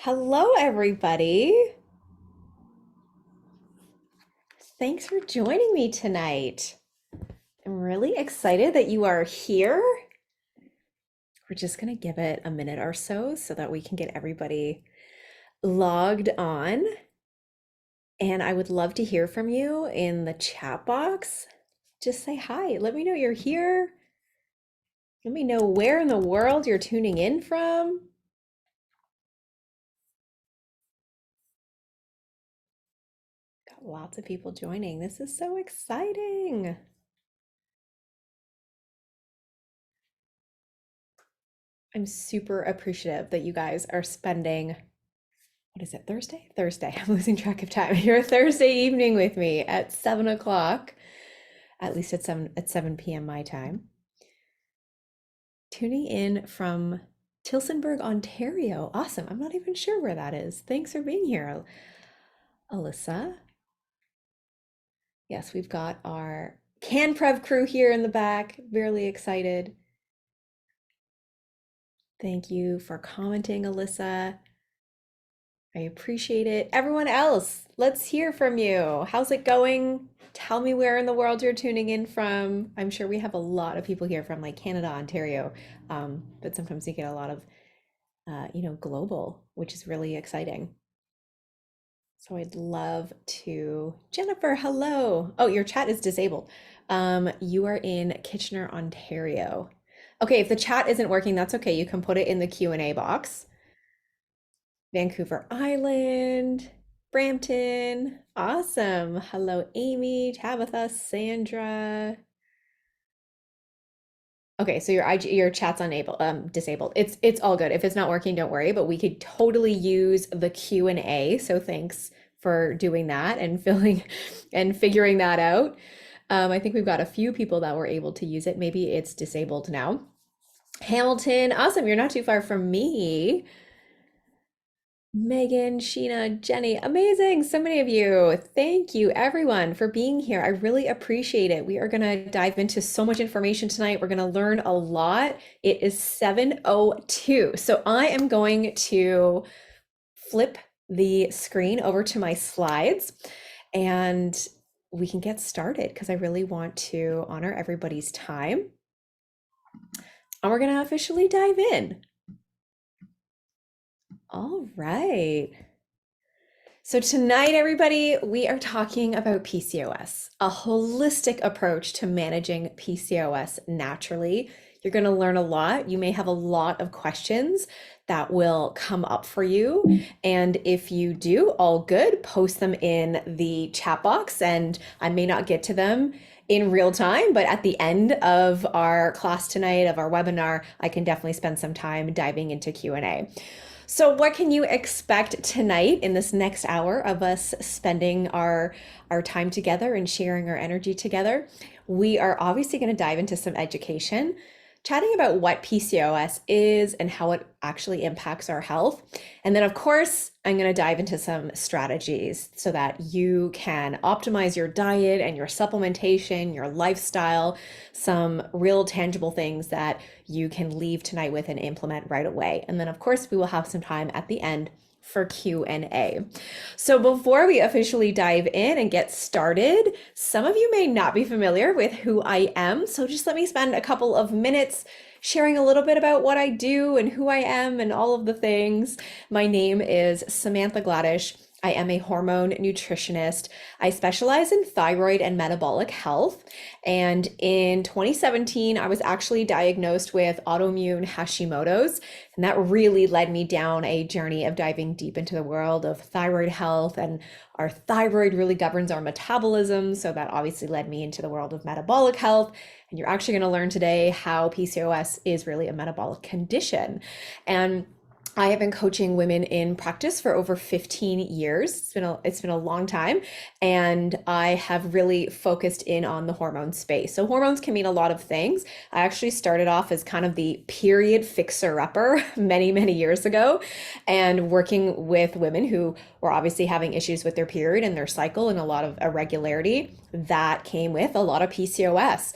Hello, everybody. Thanks for joining me tonight. I'm really excited that you are here. We're just going to give it a minute or so that we can get everybody logged on. And I would love to hear from you in the chat box. Just say hi. Let me know you're here. Let me know where in the world you're tuning in from. Got lots of people joining. This is so exciting. I'm super appreciative that you guys are spending, what is it, Thursday? Thursday. I'm losing track of time. Your Thursday evening with me at 7 o'clock, at least at 7 p.m. my time. Tuning in from Tillsonburg, Ontario. Awesome. I'm not even sure where that is. Thanks for being here, Alyssa. Yes, we've got our CanPrev crew here in the back. Really excited. Thank you for commenting, Alyssa. I appreciate it. Everyone else, let's hear from you. How's it going? Tell me where in the world you're tuning in from. I'm sure we have a lot of people here from like Canada, Ontario, but sometimes you get a lot of, global, which is really exciting. So I'd love to, Jennifer, hello. Oh, your chat is disabled. You are in Kitchener, Ontario. Okay, if the chat isn't working, that's okay. You can put it in the Q&A box. Vancouver Island, Brampton. Awesome. Hello, Amy, Tabitha, Sandra. Okay, so your chat's disabled. It's all good. If it's not working, don't worry, but we could totally use the Q&A. So thanks for doing that and filling and figuring that out. I think we've got a few people that were able to use it. Maybe it's disabled now. Hamilton, awesome. You're not too far from me. Megan, Sheena, Jenny, amazing. So many of you. Thank you, everyone, for being here. I really appreciate it. We are going to dive into so much information tonight. We're going to learn a lot. It is 7:02. So I am going to flip the screen over to my slides and we can get started because I really want to honor everybody's time. And we're going to officially dive in. All right. So tonight, everybody, we are talking about PCOS, a holistic approach to managing PCOS naturally. You're going to learn a lot. You may have a lot of questions that will come up for you. And if you do, all good, post them in the chat box and I may not get to them in real time, but at the end of our class tonight, of our webinar, I can definitely spend some time diving into Q&A. So what can you expect tonight in this next hour of us spending our time together and sharing our energy together? We are obviously going to dive into some education, chatting about what PCOS is and how it actually impacts our health. And then, of course, I'm going to dive into some strategies so that you can optimize your diet and your supplementation, your lifestyle, some real tangible things that you can leave tonight with and implement right away. And then, of course, we will have some time at the end for Q&A. So before we officially dive in and get started, some of you may not be familiar with who I am. So just let me spend a couple of minutes sharing a little bit about what I do and who I am and all of the things. My name is Samantha Gladish. I am a hormone nutritionist. I specialize in thyroid and metabolic health. And in 2017, I was actually diagnosed with autoimmune Hashimoto's. And that really led me down a journey of diving deep into the world of thyroid health. And our thyroid really governs our metabolism. So that obviously led me into the world of metabolic health. And you're actually going to learn today how PCOS is really a metabolic condition. And I have been coaching women in practice for over 15 years. It's been a long time, and I have really focused in on the hormone space. So hormones can mean a lot of things. I actually started off as kind of the period fixer-upper many years ago, and working with women who were obviously having issues with their period and their cycle and a lot of irregularity that came with a lot of PCOS.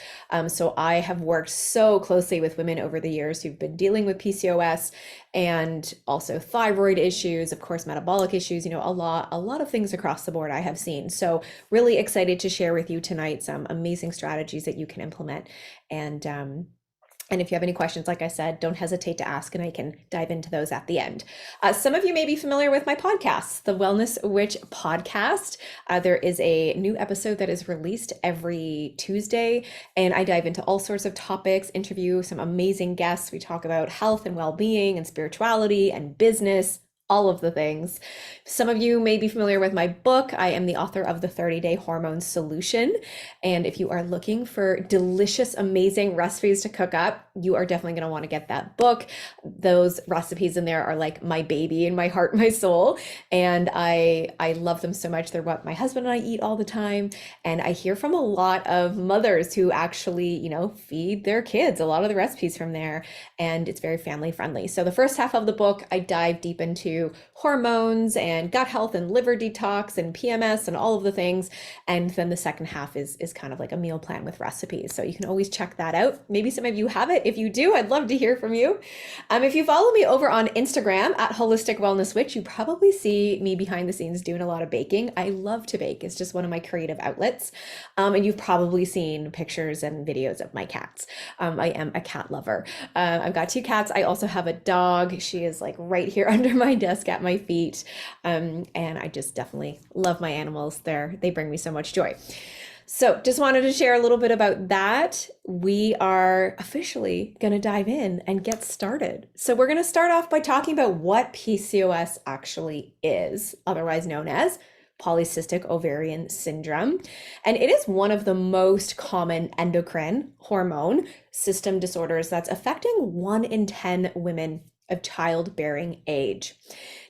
So I have worked so closely with women over the years who've been dealing with PCOS and and also thyroid issues, of course, metabolic issues, a lot of things across the board I have seen. So really excited to share with you tonight some amazing strategies that you can implement. And if you have any questions, like I said, don't hesitate to ask, and I can dive into those at the end. Some of you may be familiar with my podcast, the Wellness Witch podcast. There is a new episode that is released every Tuesday, and I dive into all sorts of topics, interview some amazing guests. We talk about health and well-being and spirituality and business, all of the things. Some of you may be familiar with my book. I am the author of the 30-Day Hormone Solution. And if you are looking for delicious, amazing recipes to cook up, you are definitely going to want to get that book. Those recipes in there are like my baby and my heart, my soul. And I love them so much. They're what my husband and I eat all the time. And I hear from a lot of mothers who actually, feed their kids a lot of the recipes from there. And it's very family friendly. So the first half of the book, I dive deep into hormones and gut health and liver detox and PMS and all of the things. And then the second half is kind of like a meal plan with recipes. So you can always check that out. Maybe some of you have it. If you do, I'd love to hear from you. If you follow me over on Instagram at Holistic Wellness Witch, you probably see me behind the scenes doing a lot of baking. I love to bake. It's just one of my creative outlets. And you've probably seen pictures and videos of my cats. I am a cat lover. I've got 2 cats. I also have a dog. She is like right here under my desk at my feet. And I just definitely love my animals. They bring me so much joy. So just wanted to share a little bit about that. We are officially going to dive in and get started. So we're going to start off by talking about what PCOS actually is, otherwise known as polycystic ovarian syndrome. And it is one of the most common endocrine hormone system disorders that's affecting 1 in 10 women of childbearing age.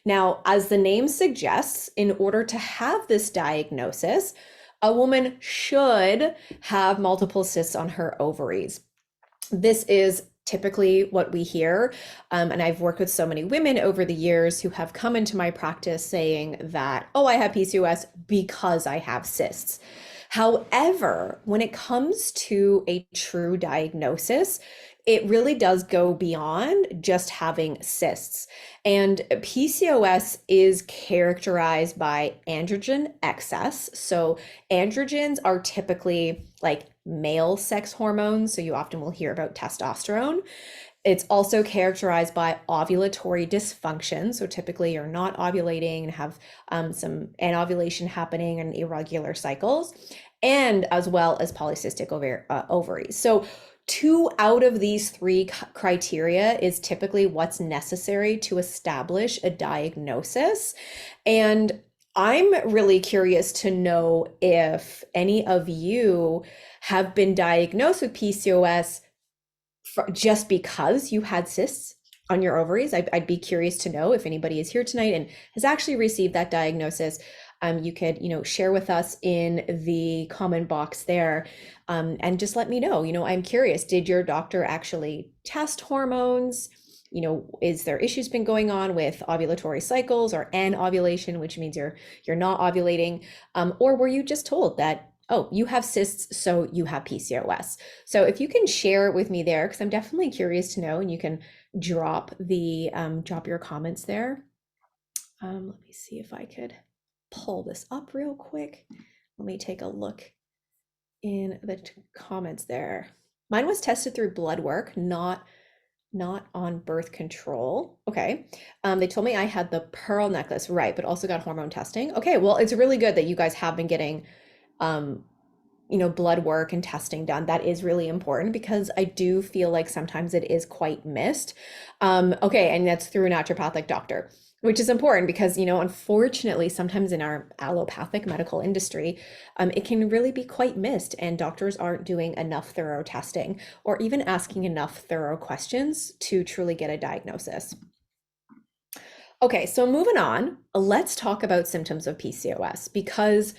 Now, as the name suggests, in order to have this diagnosis, a woman should have multiple cysts on her ovaries. This is typically what we hear. And I've worked with so many women over the years who have come into my practice saying that, oh, I have PCOS because I have cysts. However, when it comes to a true diagnosis, it really does go beyond just having cysts. And PCOS is characterized by androgen excess. So androgens are typically like male sex hormones. So you often will hear about testosterone. It's also characterized by ovulatory dysfunction. So typically you're not ovulating and have some anovulation happening and irregular cycles, and as well as polycystic ovaries. So 2 out of these 3 criteria is typically what's necessary to establish a diagnosis. And I'm really curious to know if any of you have been diagnosed with PCOS just because you had cysts on your ovaries. I'd be curious to know if anybody is here tonight and has actually received that diagnosis. You could, share with us in the comment box there, and just let me know. I'm curious, did your doctor actually test hormones? Is there issues been going on with ovulatory cycles or anovulation, which means you're not ovulating? Or were you just told that, oh, you have cysts, so you have PCOS? So if you can share with me there, because I'm definitely curious to know, and you can drop your comments there. Let me see if I could pull this up real quick. Let me take a look in the comments there. Mine was tested through blood work, not on birth control. Okay. They told me I had the pearl necklace, right, but also got hormone testing. Okay, well, it's really good that you guys have been getting blood work and testing done. That is really important because I do feel like sometimes it is quite missed. Okay, and that's through a naturopathic doctor, which is important because, unfortunately, sometimes in our allopathic medical industry, it can really be quite missed, and doctors aren't doing enough thorough testing or even asking enough thorough questions to truly get a diagnosis. Okay, so moving on, let's talk about symptoms of PCOS because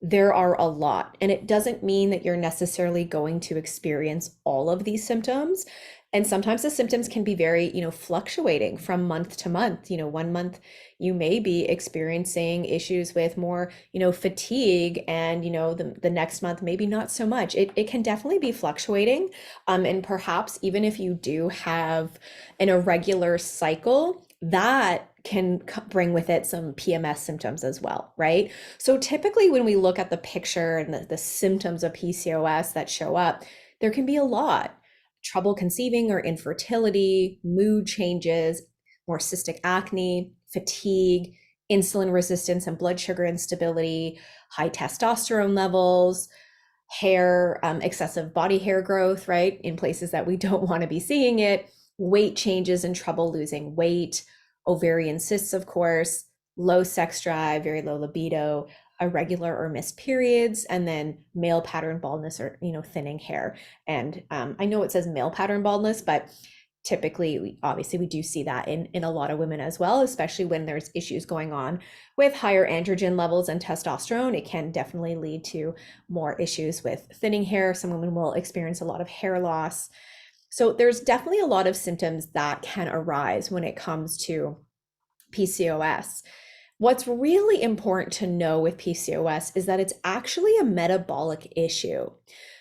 there are a lot, and it doesn't mean that you're necessarily going to experience all of these symptoms. And sometimes the symptoms can be very, fluctuating from month to month. 1 month you may be experiencing issues with more, fatigue, and, the next month, maybe not so much. It can definitely be fluctuating. And perhaps even if you do have an irregular cycle, that can bring with it some PMS symptoms as well, right? So typically when we look at the picture and the symptoms of PCOS that show up, there can be a lot. Trouble conceiving or infertility, mood changes, more cystic acne, fatigue, insulin resistance and blood sugar instability, high testosterone levels, hair, excessive body hair growth, right? In places that we don't want to be seeing it, weight changes and trouble losing weight, ovarian cysts, of course, low sex drive, very low libido, irregular or missed periods, and then male pattern baldness or, thinning hair. And I know it says male pattern baldness, but typically we do see that in a lot of women as well, especially when there's issues going on with higher androgen levels and testosterone. It can definitely lead to more issues with thinning hair. Some women will experience a lot of hair loss. So there's definitely a lot of symptoms that can arise when it comes to PCOS. What's really important to know with PCOS is that it's actually a metabolic issue.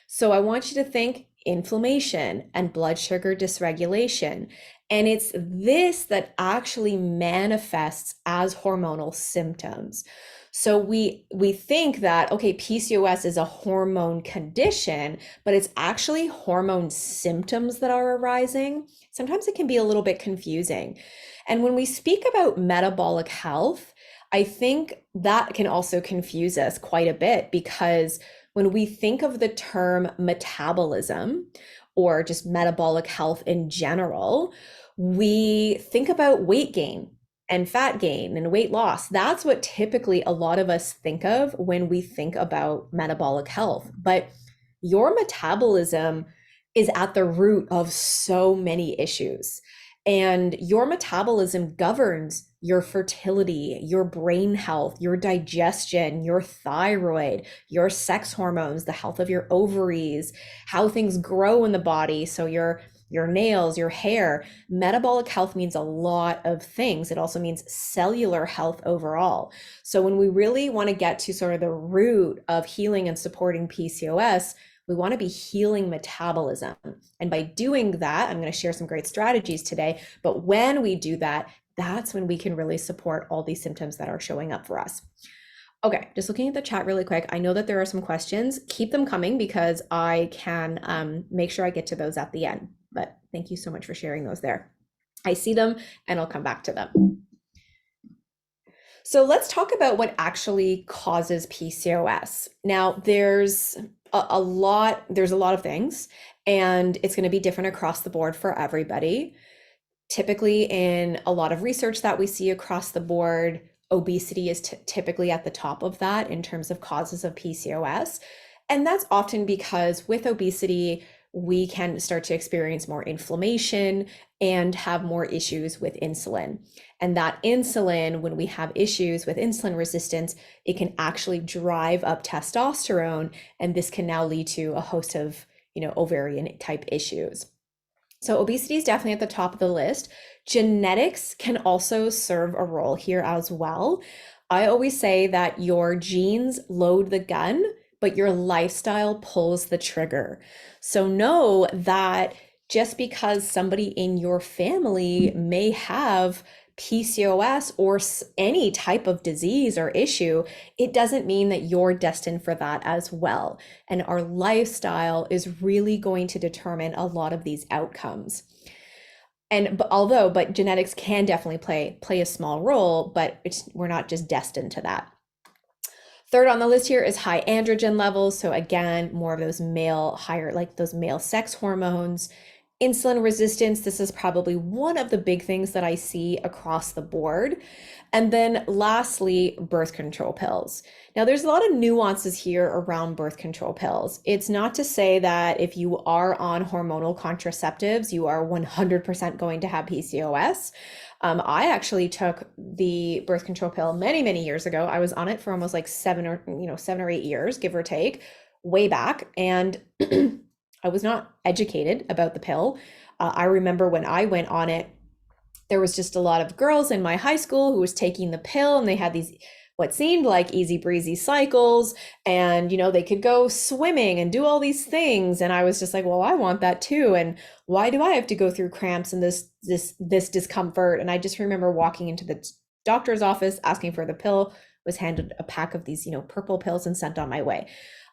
So I want you to think inflammation and blood sugar dysregulation. And it's this that actually manifests as hormonal symptoms. So we think that, okay, PCOS is a hormone condition, but it's actually hormone symptoms that are arising. Sometimes it can be a little bit confusing. And when we speak about metabolic health, I think that can also confuse us quite a bit, because when we think of the term metabolism or just metabolic health in general, we think about weight gain and fat gain and weight loss. That's what typically a lot of us think of when we think about metabolic health. But your metabolism is at the root of so many issues. And your metabolism governs your fertility, your brain health, your digestion, your thyroid, your sex hormones, the health of your ovaries, how things grow in the body. So your nails, your hair. Metabolic health means a lot of things. It also means cellular health overall. So when we really want to get to sort of the root of healing and supporting PCOS, we want to be healing metabolism. And by doing that, I'm going to share some great strategies today. But when we do that, that's when we can really support all these symptoms that are showing up for us. Okay, just looking at the chat really quick. I know that there are some questions. Keep them coming because I can make sure I get to those at the end. But thank you so much for sharing those there. I see them and I'll come back to them. So let's talk about what actually causes PCOS. Now, there's a lot of things, and it's going to be different across the board for everybody. Typically, in a lot of research that we see across the board, obesity is typically at the top of that in terms of causes of PCOS. And that's often because with obesity, we can start to experience more inflammation and have more issues with insulin. And that insulin, when we have issues with insulin resistance, it can actually drive up testosterone. And this can now lead to a host of, ovarian type issues. So obesity is definitely at the top of the list. Genetics can also serve a role here as well. I always say that your genes load the gun, but your lifestyle pulls the trigger. So know that just because somebody in your family may have PCOS or any type of disease or issue, it doesn't mean that you're destined for that as well. And our lifestyle is really going to determine a lot of these outcomes. But genetics can definitely play a small role, but we're not just destined to that. Third on the list here is high androgen levels. So again, more of those those male sex hormones. Insulin resistance, this is probably one of the big things that I see across the board. And then lastly, birth control pills. Now, there's a lot of nuances here around birth control pills. It's not to say that if you are on hormonal contraceptives, you are 100% going to have PCOS. I actually took the birth control pill many, many years ago. I was on it for almost like 7 or 8 years, give or take, way back. And I was not educated about the pill. I remember when I went on it, there was just a lot of girls in my high school who was taking the pill, and they had these what seemed like easy breezy cycles, and they could go swimming and do all these things, and I was just like, well, I want that too, and why do I have to go through cramps and this discomfort? And I just remember walking into the doctor's office asking for the pill, was handed a pack of these purple pills and sent on my way.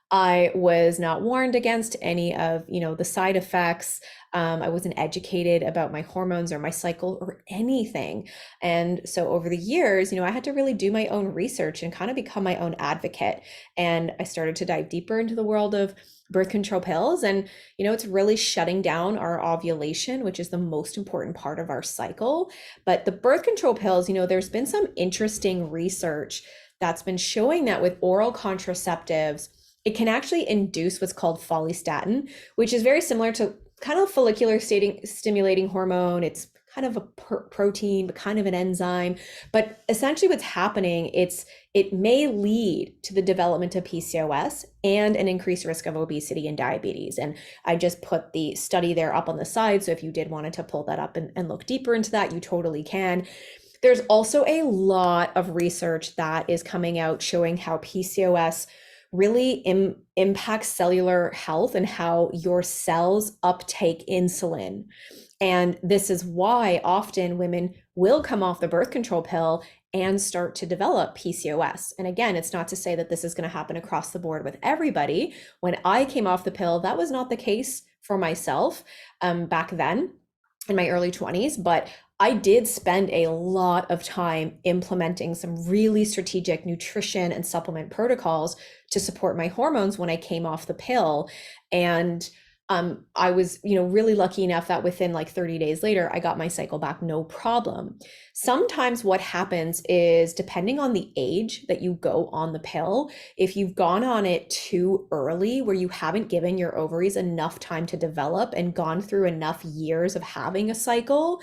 I was not warned against any of, the side effects. I wasn't educated about my hormones or my cycle or anything. And so over the years, I had to really do my own research and kind of become my own advocate. And I started to dive deeper into the world of birth control pills. And, it's really shutting down our ovulation, which is the most important part of our cycle. But the birth control pills, there's been some interesting research that's been showing that with oral contraceptives, it can actually induce what's called follistatin, which is very similar to kind of follicular stimulating hormone. It's kind of a protein, but kind of an enzyme. But essentially what's happening, it may lead to the development of PCOS and an increased risk of obesity and diabetes. And I just put the study there up on the side. So if you did wanted to pull that up and look deeper into that, you totally can. There's also a lot of research that is coming out showing how PCOS really impacts cellular health and how your cells uptake insulin. And this is why often women will come off the birth control pill and start to develop PCOS. And again, it's not to say that this is going to happen across the board with everybody. When I came off the pill, that was not the case for myself back then in my early 20s, but I did spend a lot of time implementing some really strategic nutrition and supplement protocols to support my hormones when I came off the pill. And I was, really lucky enough that within like 30 days later, I got my cycle back, no problem. Sometimes what happens is, depending on the age that you go on the pill, if you've gone on it too early, where you haven't given your ovaries enough time to develop and gone through enough years of having a cycle,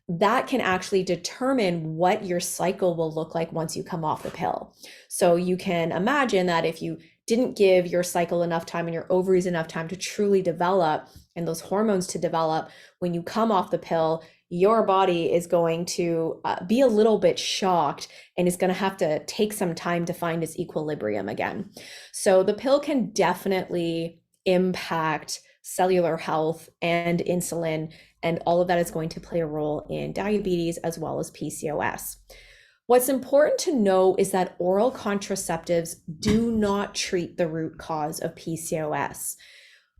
that can actually determine what your cycle will look like once you come off the pill. So you can imagine that if you didn't give your cycle enough time and your ovaries enough time to truly develop and those hormones to develop, when you come off the pill, your body is going to be a little bit shocked and is going to have to take some time to find its equilibrium again. So the pill can definitely impact cellular health and insulin, and all of that is going to play a role in diabetes as well as PCOS. What's important to know is that oral contraceptives do not treat the root cause of PCOS.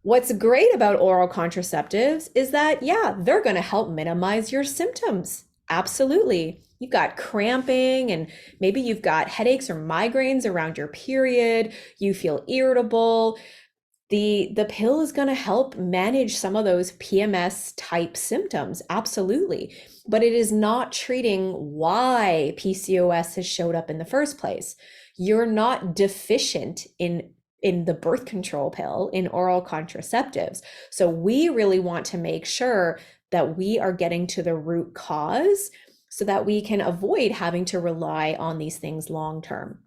What's great about oral contraceptives is that, yeah, they're going to help minimize your symptoms. Absolutely. You've got cramping, and maybe you've got headaches or migraines around your period. You feel irritable. The pill is going to help manage some of those PMS type symptoms. Absolutely. But it is not treating why PCOS has showed up in the first place. You're not deficient in the birth control pill, in oral contraceptives. So we really want to make sure that we are getting to the root cause so that we can avoid having to rely on these things long term.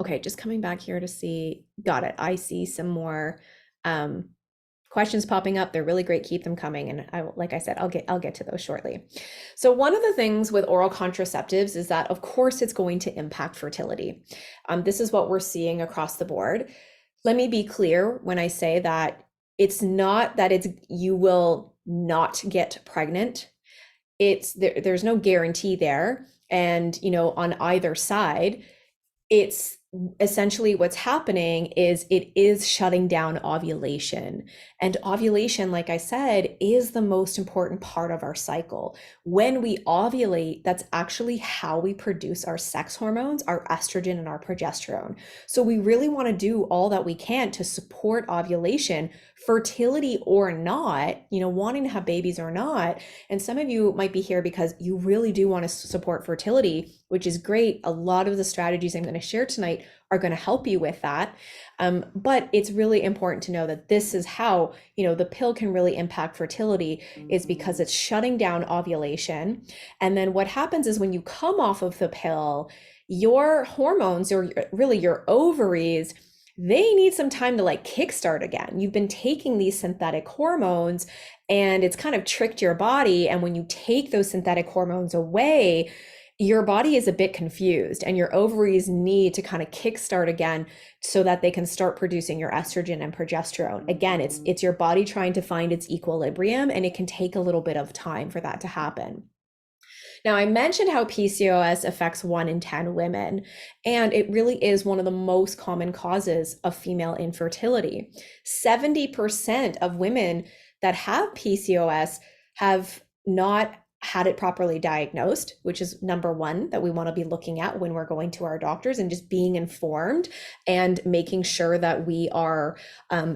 Okay, just coming back here to see, got it. I see some more questions popping up. They're really great. Keep them coming. And like I said, I'll get to those shortly. So one of the things with oral contraceptives is that, of course, it's going to impact fertility. This is what we're seeing across the board. Let me be clear when I say that it's not that you will not get pregnant. There's no guarantee there. And, on either side, it's essentially what's happening is it is shutting down ovulation. And ovulation, like I said, is the most important part of our cycle. When we ovulate, that's actually how we produce our sex hormones, our estrogen and our progesterone. So we really want to do all that we can to support ovulation, fertility or not, wanting to have babies or not. And some of you might be here because you really do want to support fertility, which is great. A lot of the strategies I'm going to share tonight are going to help you with that. But it's really important to know that this is how, the pill can really impact fertility, is because it's shutting down ovulation. And then what happens is when you come off of the pill, your hormones, or really your ovaries, they need some time to kickstart again. You've been taking these synthetic hormones and it's kind of tricked your body. And when you take those synthetic hormones away, your body is a bit confused and your ovaries need to kind of kickstart again so that they can start producing your estrogen and progesterone. Again, it's your body trying to find its equilibrium, and it can take a little bit of time for that to happen. Now, I mentioned how PCOS affects 1 in 10 women, and it really is one of the most common causes of female infertility. 70% of women that have PCOS have not had it properly diagnosed, which is number one that we want to be looking at when we're going to our doctors, and just being informed and making sure that we are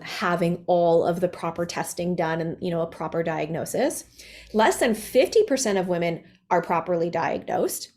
having all of the proper testing done and a proper diagnosis. Less than 50% of women are properly diagnosed.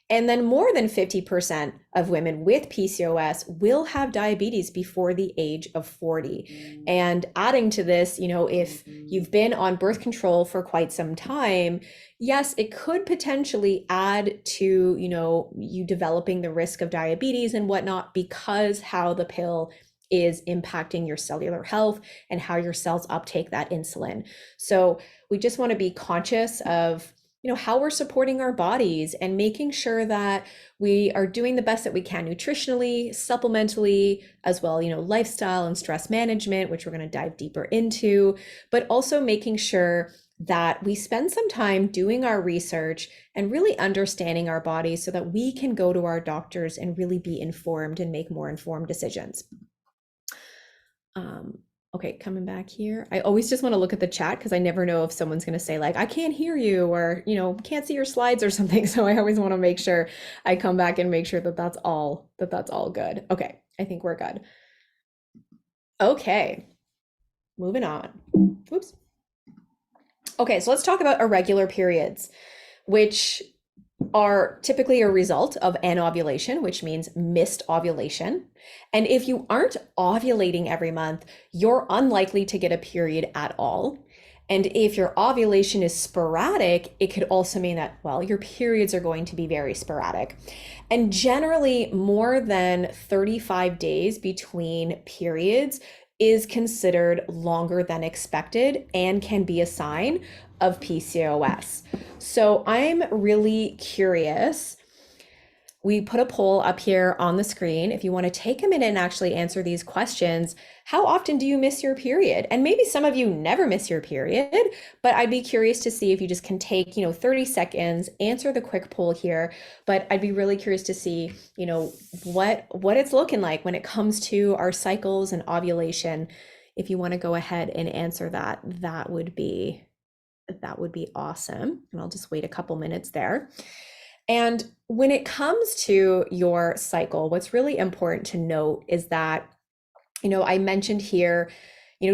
And then more than 50% of women with PCOS will have diabetes before the age of 40. And adding to this, if you've been on birth control for quite some time, yes, it could potentially add to, you developing the risk of diabetes and whatnot, because how the pill is impacting your cellular health and how your cells uptake that insulin. So we just want to be conscious of how we're supporting our bodies and making sure that we are doing the best that we can nutritionally, supplementally, as well, lifestyle and stress management, which we're going to dive deeper into, but also making sure that we spend some time doing our research and really understanding our bodies so that we can go to our doctors and really be informed and make more informed decisions. Okay, coming back here. I always just want to look at the chat because I never know if someone's going to say like, I can't hear you, or, can't see your slides or something. So I always want to make sure I come back and make sure that that's all good. Okay, I think we're good. Okay, moving on. Oops. Okay, so let's talk about irregular periods, which are typically a result of anovulation, which means missed ovulation. And if you aren't ovulating every month, you're unlikely to get a period at all. And if your ovulation is sporadic, it could also mean that, well, your periods are going to be very sporadic. And generally, more than 35 days between periods is considered longer than expected and can be a sign of PCOS. So I'm really curious. We put a poll up here on the screen. If you want to take a minute and actually answer these questions, how often do you miss your period? And maybe some of you never miss your period, but I'd be curious to see if you just can take, 30 seconds, answer the quick poll here. But I'd be really curious to see, what it's looking like when it comes to our cycles and ovulation. If you want to go ahead and answer that, that would be awesome. And I'll just wait a couple minutes there. And when it comes to your cycle, what's really important to note is that, I mentioned here,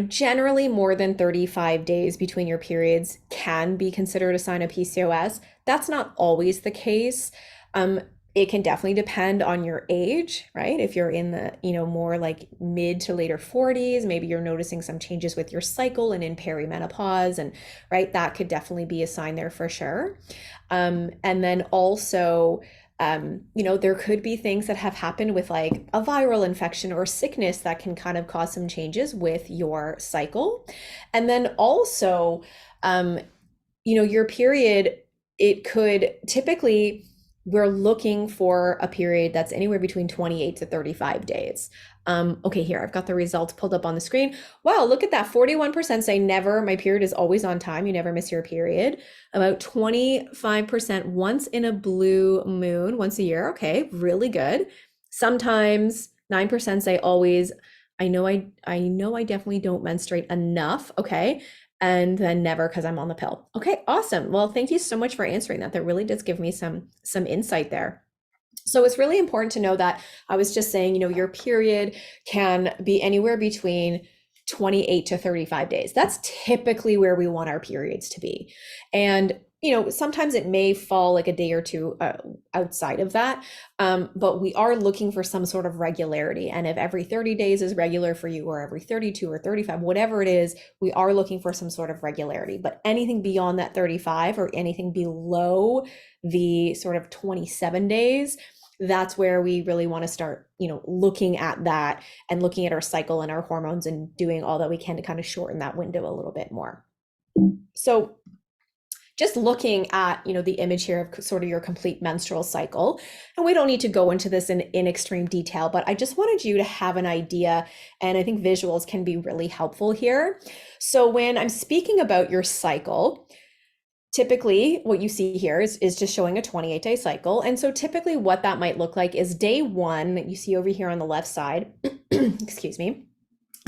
generally more than 35 days between your periods can be considered a sign of PCOS. That's not always the case. It can definitely depend on your age, right? If you're in the, more like mid to later 40s, maybe you're noticing some changes with your cycle and in perimenopause, and right, that could definitely be a sign there for sure. And then also, there could be things that have happened with like a viral infection or sickness that can kind of cause some changes with your cycle. And then also, your period, it could typically, we're looking for a period that's anywhere between 28 to 35 days. Okay, here, I've got the results pulled up on the screen. Wow, look at that. 41% say never, my period is always on time. You never miss your period. About 25% once in a blue moon, once a year. Okay, really good. Sometimes 9% say always. I know I definitely don't menstruate enough. Okay. And then never because I'm on the pill. Okay, awesome. Well, thank you so much for answering that. That really does give me some insight there. So it's really important to know that I was just saying, your period can be anywhere between 28 to 35 days. That's typically where we want our periods to be. And sometimes it may fall like a day or two outside of that, but we are looking for some sort of regularity. And if every 30 days is regular for you, or every 32 or 35, whatever it is, we are looking for some sort of regularity. But anything beyond that 35 or anything below the sort of 27 days, that's where we really want to start, looking at that and looking at our cycle and our hormones and doing all that we can to kind of shorten that window a little bit more. So just looking at, the image here of sort of your complete menstrual cycle. And we don't need to go into this in extreme detail, but I just wanted you to have an idea. And I think visuals can be really helpful here. So when I'm speaking about your cycle, typically what you see here is just showing a 28-day cycle. And so typically what that might look like is day one that you see over here on the left side, excuse me.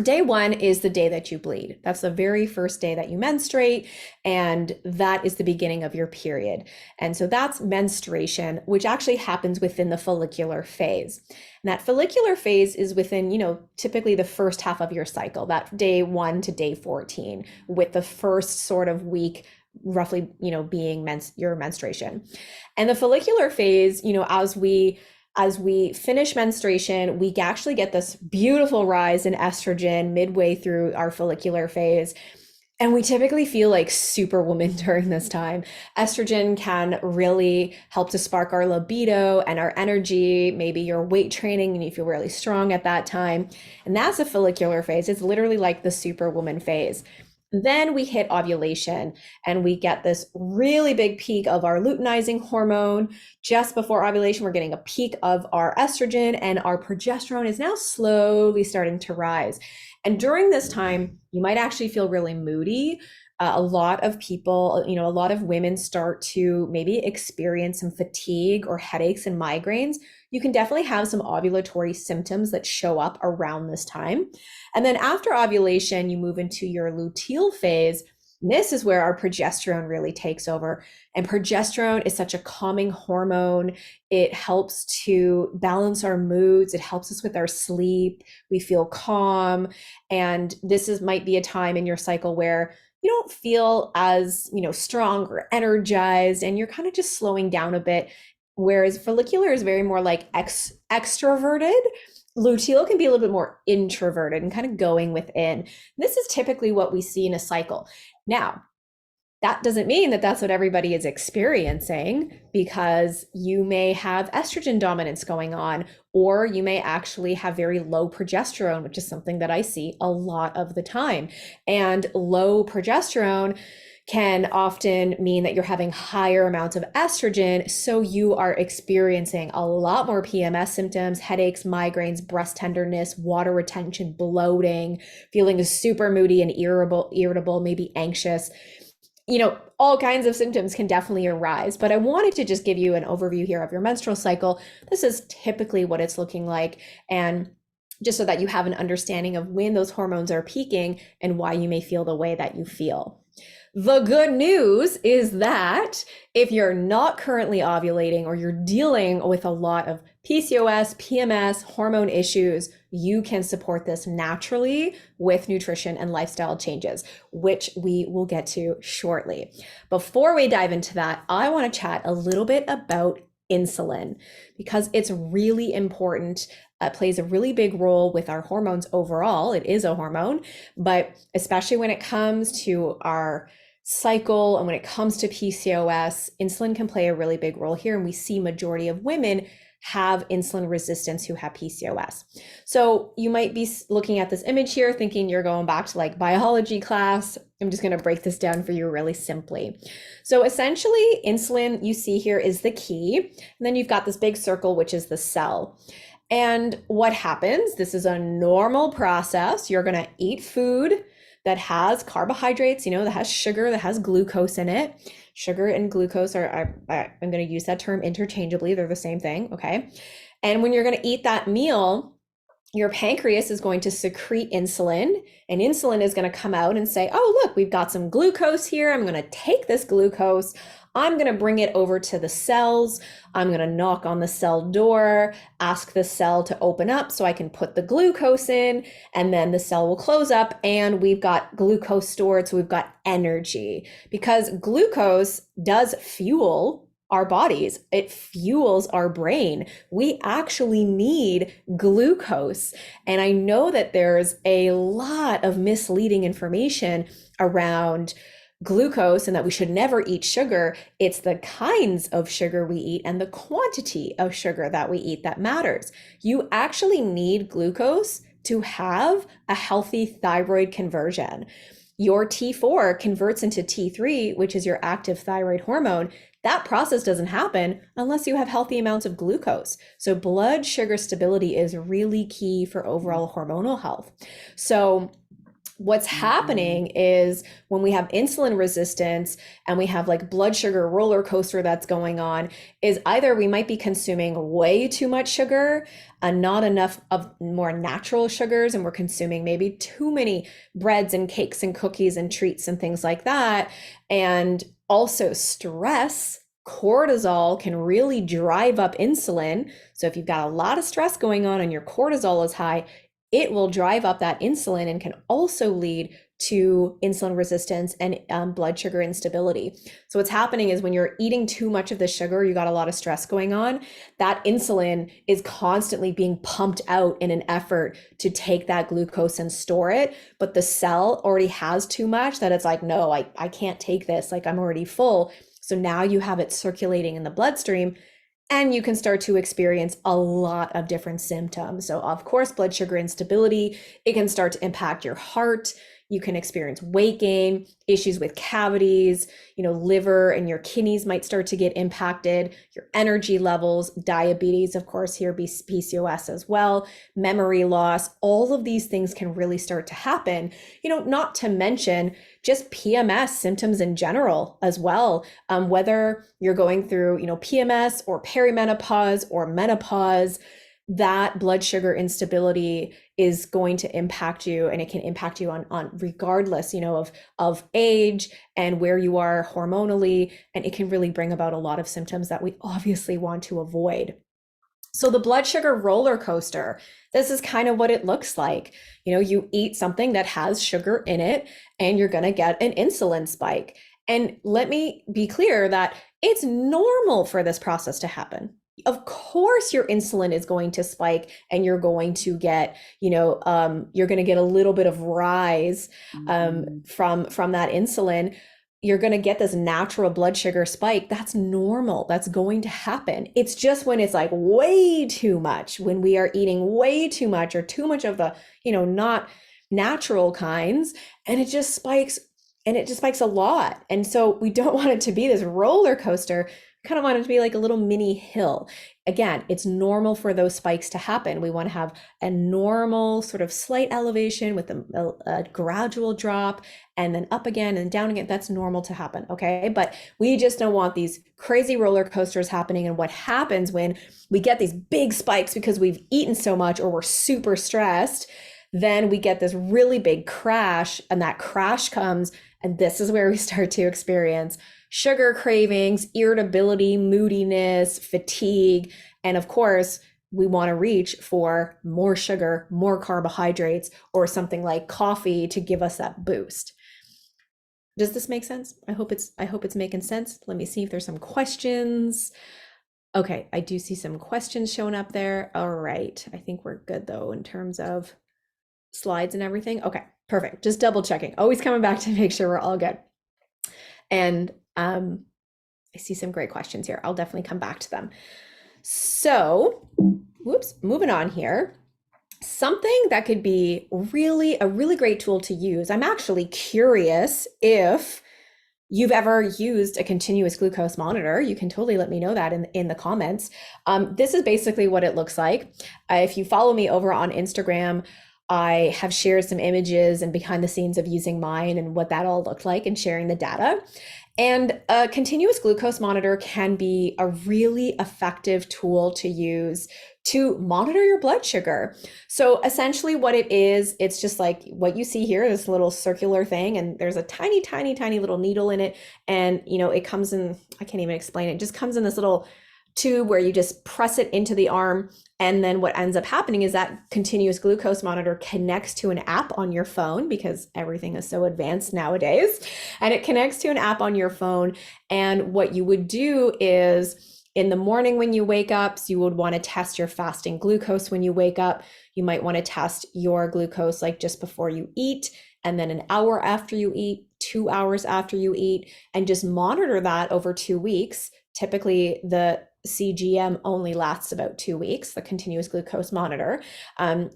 Day one is the day that you bleed. That's the very first day that you menstruate, and that is the beginning of your period. And so that's menstruation, which actually happens within the follicular phase. And that follicular phase is within, typically the first half of your cycle, that day 1 to day 14, with the first sort of week roughly, being your menstruation. And the follicular phase, as we finish menstruation, we actually get this beautiful rise in estrogen midway through our follicular phase. And we typically feel like superwoman during this time. Estrogen can really help to spark our libido and our energy. Maybe you're weight training and you feel really strong at that time. And that's a follicular phase. It's literally like the superwoman phase. Then we hit ovulation and we get this really big peak of our luteinizing hormone. Just before ovulation, we're getting a peak of our estrogen, and our progesterone is now slowly starting to rise. And during this time, you might actually feel really moody. A lot of people, a lot of women start to maybe experience some fatigue or headaches and migraines. You can definitely have some ovulatory symptoms that show up around this time. And then after ovulation, you move into your luteal phase. This is where our progesterone really takes over. And progesterone is such a calming hormone. It helps to balance our moods. It helps us with our sleep. We feel calm. And might be a time in your cycle where you don't feel as, strong or energized, and you're kind of just slowing down a bit. Whereas follicular is very more like extroverted. Luteal can be a little bit more introverted and kind of going within. This is typically what we see in a cycle. Now, that doesn't mean that that's what everybody is experiencing, because you may have estrogen dominance going on, or you may actually have very low progesterone, which is something that I see a lot of the time. And low progesterone can often mean that you're having higher amounts of estrogen. So you are experiencing a lot more PMS symptoms, headaches, migraines, breast tenderness, water retention, bloating, feeling super moody and irritable, maybe anxious. All kinds of symptoms can definitely arise, but I wanted to just give you an overview here of your menstrual cycle. This is typically what it's looking like, and just so that you have an understanding of when those hormones are peaking and why you may feel the way that you feel. The good news is that if you're not currently ovulating, or you're dealing with a lot of PCOS, PMS, hormone issues, you can support this naturally with nutrition and lifestyle changes, which we will get to shortly. Before we dive into that, I want to chat a little bit about insulin, because it's really important. It plays a really big role with our hormones overall. It is a hormone, but especially when it comes to our cycle and when it comes to PCOS, insulin can play a really big role here. And we see majority of women have insulin resistance who have PCOS. So you might be looking at this image here thinking you're going back to like biology class. I'm just going to break this down for you really simply. So essentially, insulin you see here is the key. And then you've got this big circle, which is the cell. And what happens, this is a normal process. You're going to eat food that has carbohydrates, that has sugar, that has glucose in it. Sugar and glucose I'm going to use that term interchangeably. They're the same thing, okay? And when you're going to eat that meal, your pancreas is going to secrete insulin, and insulin is going to come out and say, oh, look, we've got some glucose here. I'm going to take this glucose. I'm going to bring it over to the cells. I'm going to knock on the cell door, ask the cell to open up so I can put the glucose in, and then the cell will close up and we've got glucose stored. So we've got energy, because glucose does fuel our bodies. It fuels our brain. We actually need glucose. And I know that there's a lot of misleading information around glucose and that we should never eat sugar. It's the kinds of sugar we eat and the quantity of sugar that we eat that matters. You actually need glucose to have a healthy thyroid conversion. your T4 converts into T3, which is your active thyroid hormone. That process doesn't happen unless you have healthy amounts of glucose. So blood sugar stability is really key for overall hormonal health. So what's happening is when we have insulin resistance and we have like blood sugar roller coaster that's going on, is either we might be consuming way too much sugar and not enough of more natural sugars, and we're consuming maybe too many breads and cakes and cookies and treats and things like that. And also stress, cortisol can really drive up insulin. So if you've got a lot of stress going on and your cortisol is high, it will drive up that insulin and can also lead to insulin resistance and blood sugar instability. So what's happening is when you're eating too much of the sugar, you got a lot of stress going on, that insulin is constantly being pumped out in an effort to take that glucose and store it. But the cell already has too much that it's like, no, I can't take this. Like I'm already full. So now you have it circulating in the bloodstream, and you can start to experience a lot of different symptoms. So of course, blood sugar instability, it can start to impact your heart. You can experience weight gain, issues with cavities, liver and your kidneys might start to get impacted, your energy levels, diabetes, of course, here be PCOS as well, memory loss. All of these things can really start to happen, not to mention just PMS symptoms in general as well. Whether you're going through, PMS or perimenopause or menopause, that blood sugar instability is going to impact you, and it can impact you on regardless, of age and where you are hormonally, and it can really bring about a lot of symptoms that we obviously want to avoid. So the blood sugar roller coaster, this is kind of what it looks like. You eat something that has sugar in it and you're going to get an insulin spike. And let me be clear that it's normal for this process to happen. Of course, your insulin is going to spike and you're going to get, you're going to get a little bit of rise from that insulin. You're going to get this natural blood sugar spike. That's normal. That's going to happen. It's just when it's like way too much, when we are eating way too much or too much of the, not natural kinds, and it just spikes, and it just spikes a lot. And so we don't want it to be this roller coaster. We kind of want it to be like a little mini hill. Again, it's normal for those spikes to happen. We want to have a normal sort of slight elevation with a gradual drop and then up again and down again. That's normal to happen, okay? But we just don't want these crazy roller coasters happening. And what happens when we get these big spikes because we've eaten so much or we're super stressed, then we get this really big crash, and that crash comes, and this is where we start to experience sugar cravings, irritability, moodiness, fatigue, and of course, we want to reach for more sugar, more carbohydrates, or something like coffee to give us that boost. Does this make sense? I hope it's making sense. Let me see if there's some questions. Okay, I do see some questions showing up there. All right, I think we're good though in terms of slides and everything. Okay, perfect. Just double checking. Always coming back to make sure we're all good. And I see some great questions here. I'll definitely come back to them. So, moving on here. Something that could be a really great tool to use. I'm actually curious if you've ever used a continuous glucose monitor. You can totally let me know that in the comments. This is basically what it looks like. If you follow me over on Instagram, I have shared some images and behind the scenes of using mine and what that all looked like and sharing the data. And a continuous glucose monitor can be a really effective tool to use to monitor your blood sugar. So essentially what it is, it's just like what you see here, this little circular thing, and there's a tiny, tiny, tiny little needle in it. And, it comes in, I can't even explain it, it just comes in this little tube where you just press it into the arm. And then what ends up happening is that continuous glucose monitor connects to an app on your phone, because everything is so advanced nowadays, and it connects to an app on your phone. And what you would do is in the morning when you wake up, so you would want to test your fasting glucose when you wake up. You might want to test your glucose like just before you eat, and then an hour after you eat, 2 hours after you eat, and just monitor that over 2 weeks. Typically the CGM only lasts about 2 weeks, the continuous glucose monitor.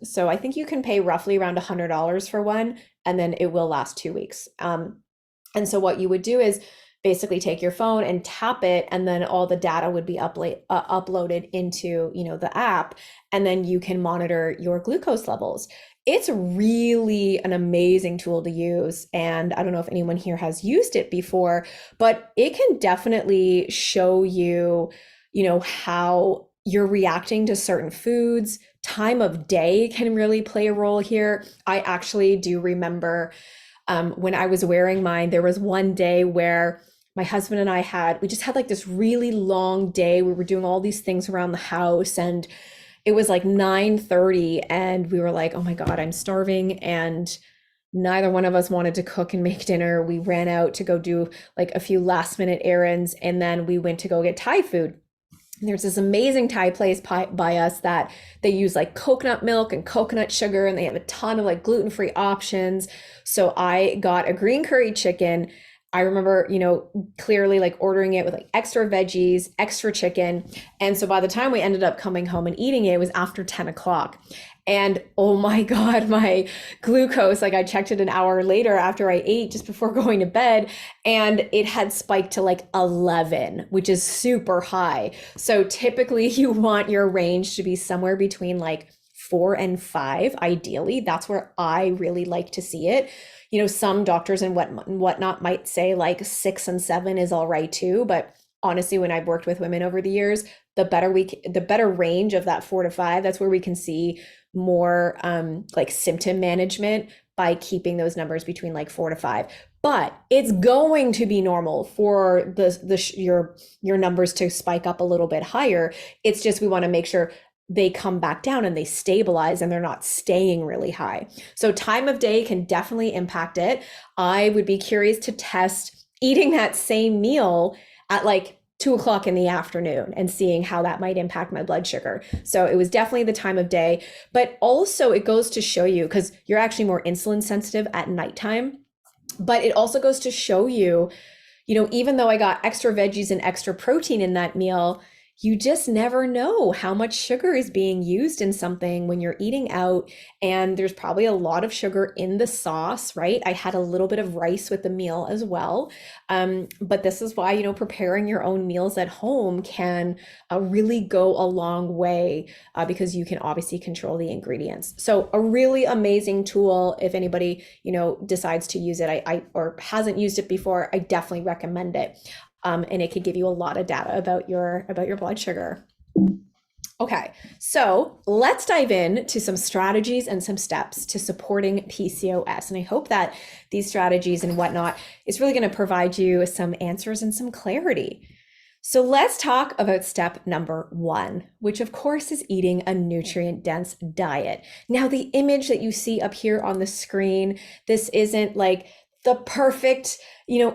So I think you can pay roughly around $100 for one, and then it will last 2 weeks. And so what you would do is basically take your phone and tap it, and then all the data would be uploaded into, the app, and then you can monitor your glucose levels. It's really an amazing tool to use. And I don't know if anyone here has used it before, but it can definitely show you, how you're reacting to certain foods. Time of day can really play a role here. I actually do remember when I was wearing mine, there was one day where my husband and we just had like this really long day. We were doing all these things around the house, and it was like 9:30, and we were like, oh my God, I'm starving. And neither one of us wanted to cook and make dinner. We ran out to go do like a few last minute errands, and then we went to go get Thai food. There's this amazing Thai place by us that they use like coconut milk and coconut sugar, and they have a ton of like gluten-free options. So I got a green curry chicken. I remember, clearly like ordering it with like extra veggies, extra chicken. And so by the time we ended up coming home and eating it, it was after 10 o'clock. And oh my God, my glucose, like I checked it an hour later after I ate, just before going to bed, and it had spiked to like 11, which is super high. So typically you want your range to be somewhere between like 4 and 5, ideally. That's where I really like to see it. Some doctors and whatnot might say like 6 and 7 is all right too. But honestly, when I've worked with women over the years, the better range of that 4 to 5, that's where we can see more like symptom management by keeping those numbers between like 4 to 5. But it's going to be normal for your numbers to spike up a little bit higher. It's just we want to make sure they come back down and they stabilize and they're not staying really high. So time of day can definitely impact it. I would be curious to test eating that same meal at like 2 o'clock in the afternoon and seeing how that might impact my blood sugar. So it was definitely the time of day, but also it goes to show you, because you're actually more insulin sensitive at nighttime, but it also goes to show you, even though I got extra veggies and extra protein in that meal, you just never know how much sugar is being used in something when you're eating out. And there's probably a lot of sugar in the sauce, right? I had a little bit of rice with the meal as well. But this is why, preparing your own meals at home can really go a long way because you can obviously control the ingredients. So a really amazing tool. If anybody, decides to use it, or hasn't used it before, I definitely recommend it. And it could give you a lot of data about your blood sugar. Okay, so let's dive in to some strategies and some steps to supporting PCOS. And I hope that these strategies and whatnot is really going to provide you some answers and some clarity. So let's talk about step number 1, which of course is eating a nutrient-dense diet. Now, the image that you see up here on the screen, this isn't like the perfect,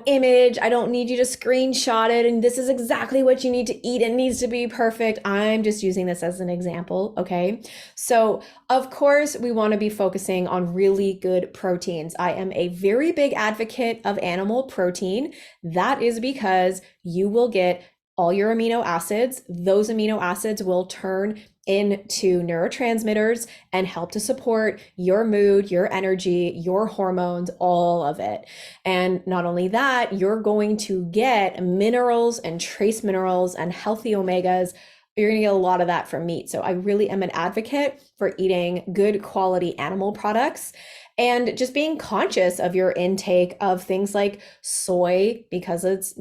image. I don't need you to screenshot it and this is exactly what you need to eat. It needs to be perfect. I'm just using this as an example, okay? So, of course, we want to be focusing on really good proteins. I am a very big advocate of animal protein. That is because you will get all your amino acids. Those amino acids will turn into neurotransmitters and help to support your mood, your energy, your hormones, all of it. And not only that, you're going to get minerals and trace minerals and healthy omegas. You're going to get a lot of that from meat. So I really am an advocate for eating good quality animal products and just being conscious of your intake of things like soy, because it's,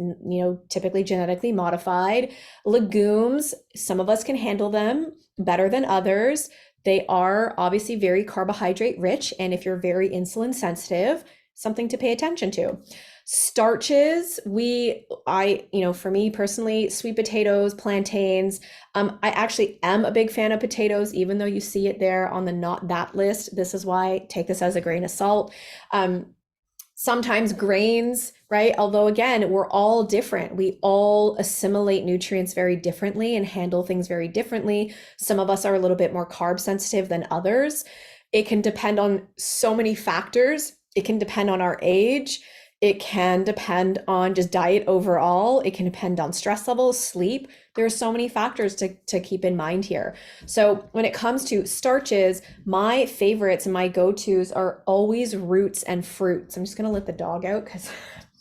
typically genetically modified. Legumes, some of us can handle them better than others. They are obviously very carbohydrate rich. And if you're very insulin sensitive, something to pay attention to. Starches, for me personally, sweet potatoes, plantains. I actually am a big fan of potatoes, even though you see it there on the not that list. This is why take this as a grain of salt. Sometimes grains, right? Although again, we're all different. We all assimilate nutrients very differently and handle things very differently. Some of us are a little bit more carb sensitive than others. It can depend on so many factors. It can depend on our age. It can depend on just diet overall. It can depend on stress levels, sleep. There are so many factors to keep in mind here. So when it comes to starches, my favorites and my go-tos are always roots and fruits. I'm just gonna let the dog out because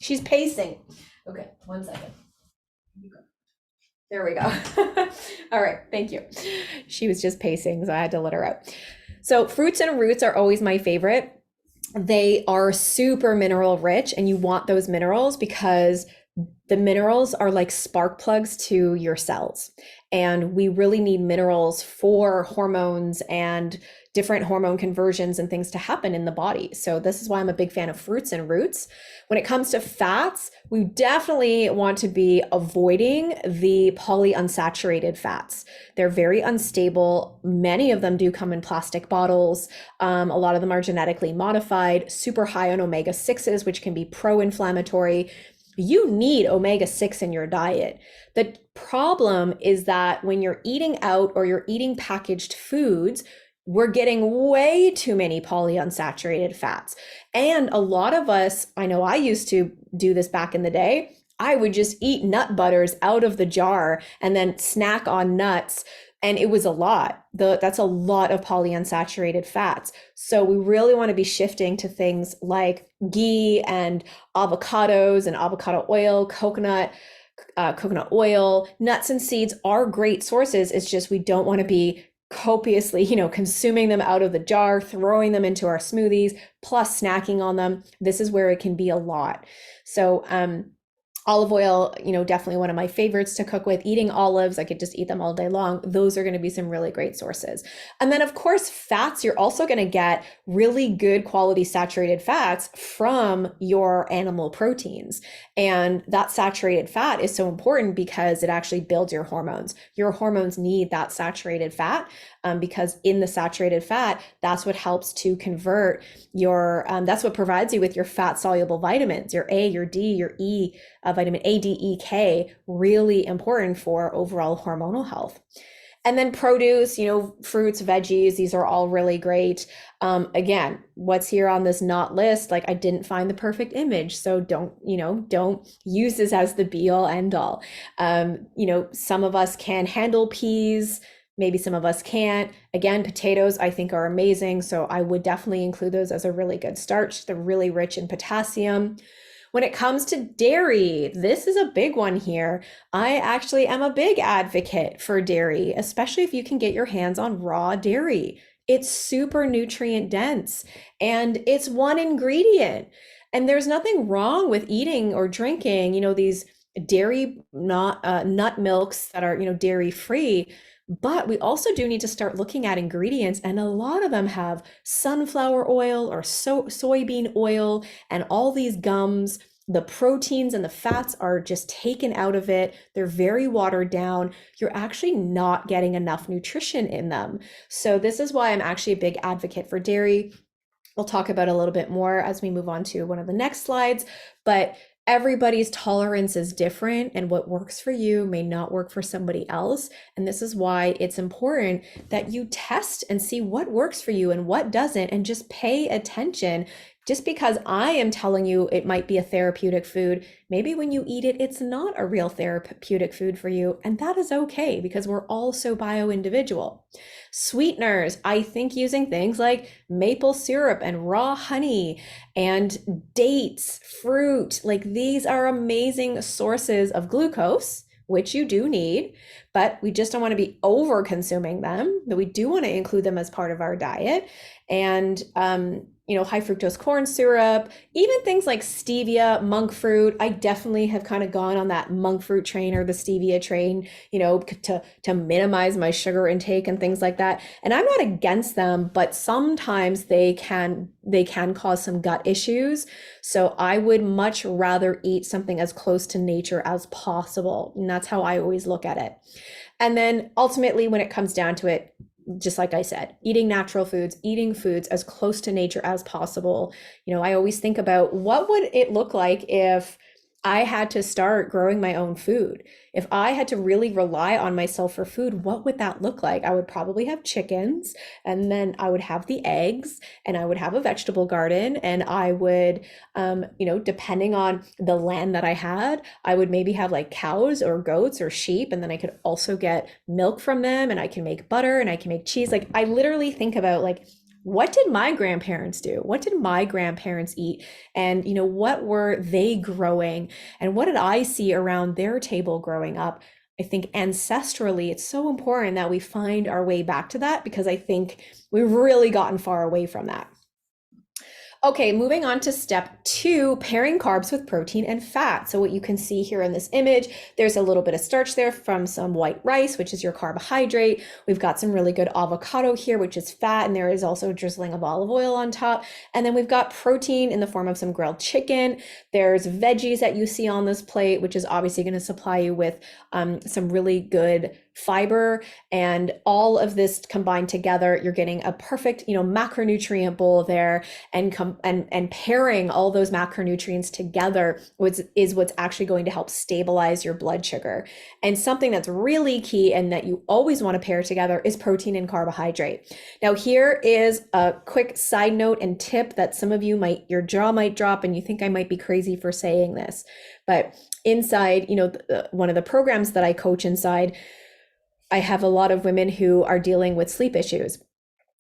she's pacing. Okay, 1 second. There we go. All right, thank you. She was just pacing, so I had to let her out. So fruits and roots are always my favorite. They are super mineral rich, and you want those minerals because the minerals are like spark plugs to your cells. And we really need minerals for hormones and different hormone conversions and things to happen in the body. So this is why I'm a big fan of fruits and roots. When it comes to fats, we definitely want to be avoiding the polyunsaturated fats. They're very unstable. Many of them do come in plastic bottles. A lot of them are genetically modified, super high on omega-6s, which can be pro-inflammatory. You need omega-6 in your diet. The problem is that when you're eating out or you're eating packaged foods, we're getting way too many polyunsaturated fats. And a lot of us, I know I used to do this back in the day, I would just eat nut butters out of the jar and then snack on nuts. And it was a lot. That's a lot of polyunsaturated fats. So we really want to be shifting to things like ghee and avocados and avocado oil, coconut oil. Nuts and seeds are great sources. It's just we don't want to be copiously, consuming them out of the jar, throwing them into our smoothies, plus snacking on them. This is where it can be a lot. So, olive oil, definitely one of my favorites to cook with. Eating olives, I could just eat them all day long. Those are going to be some really great sources. And then, of course, fats, you're also going to get really good quality saturated fats from your animal proteins. And that saturated fat is so important because it actually builds your hormones. Your hormones need that saturated fat because in the saturated fat, that's what helps to convert that's what provides you with your fat soluble vitamins, your A, your D, your E, vitamin A, D, E, K, really important for overall hormonal health. And then produce, fruits, veggies, these are all really great. Again, what's here on this not list, like I didn't find the perfect image. So don't use this as the be all end all. Some of us can handle peas. Maybe some of us can't. Again, potatoes I think are amazing. So I would definitely include those as a really good starch. They're really rich in potassium. When it comes to dairy, this is a big one here. I actually am a big advocate for dairy, especially if you can get your hands on raw dairy. It's super nutrient dense and it's one ingredient. And there's nothing wrong with eating or drinking, these dairy nut milks that are, dairy free. But we also do need to start looking at ingredients, and a lot of them have sunflower oil or soybean oil and all these gums. The proteins and the fats are just taken out of it. They're very watered down. You're actually not getting enough nutrition in them. So this is why I'm actually a big advocate for dairy. We'll talk about it a little bit more as we move on to one of the next slides, but everybody's tolerance is different and what works for you may not work for somebody else. And this is why it's important that you test and see what works for you and what doesn't, and just pay attention. Just because I am telling you it might be a therapeutic food, maybe when you eat it, it's not a real therapeutic food for you. And that is okay because we're all so bio-individual. Sweeteners, I think using things like maple syrup and raw honey and dates, fruit, like these are amazing sources of glucose, which you do need, but we just don't want to be over consuming them, but we do want to include them as part of our diet. And high fructose corn syrup, even things like stevia, monk fruit. I definitely have kind of gone on that monk fruit train or the stevia train, to minimize my sugar intake and things like that. And I'm not against them, but sometimes they can cause some gut issues. So I would much rather eat something as close to nature as possible. And that's how I always look at it. And then ultimately, when it comes down to it, just like I said, eating natural foods, eating foods as close to nature as possible. I always think about what would it look like if I had to start growing my own food. If I had to really rely on myself for food, what would that look like? I would probably have chickens, and then I would have the eggs, and I would have a vegetable garden, and I would, depending on the land that I had, I would maybe have like cows or goats or sheep, and then I could also get milk from them, and I can make butter and I can make cheese. Like I literally think about like, what did my grandparents do? What did my grandparents eat? And, what were they growing? And what did I see around their table growing up? I think ancestrally, it's so important that we find our way back to that because I think we've really gotten far away from that. Okay, moving on to step 2, pairing carbs with protein and fat. So what you can see here in this image, there's a little bit of starch there from some white rice, which is your carbohydrate. We've got some really good avocado here, which is fat, and there is also a drizzling of olive oil on top. And then we've got protein in the form of some grilled chicken. There's veggies that you see on this plate, which is obviously going to supply you with some really good fiber, and all of this combined together, you're getting a perfect, macronutrient bowl there, and pairing all those macronutrients together is what's actually going to help stabilize your blood sugar. And something that's really key and that you always want to pair together is protein and carbohydrate. Now, here is a quick side note and tip that some of you your jaw might drop and you think I might be crazy for saying this, but inside, one of the programs that I coach inside, I have a lot of women who are dealing with sleep issues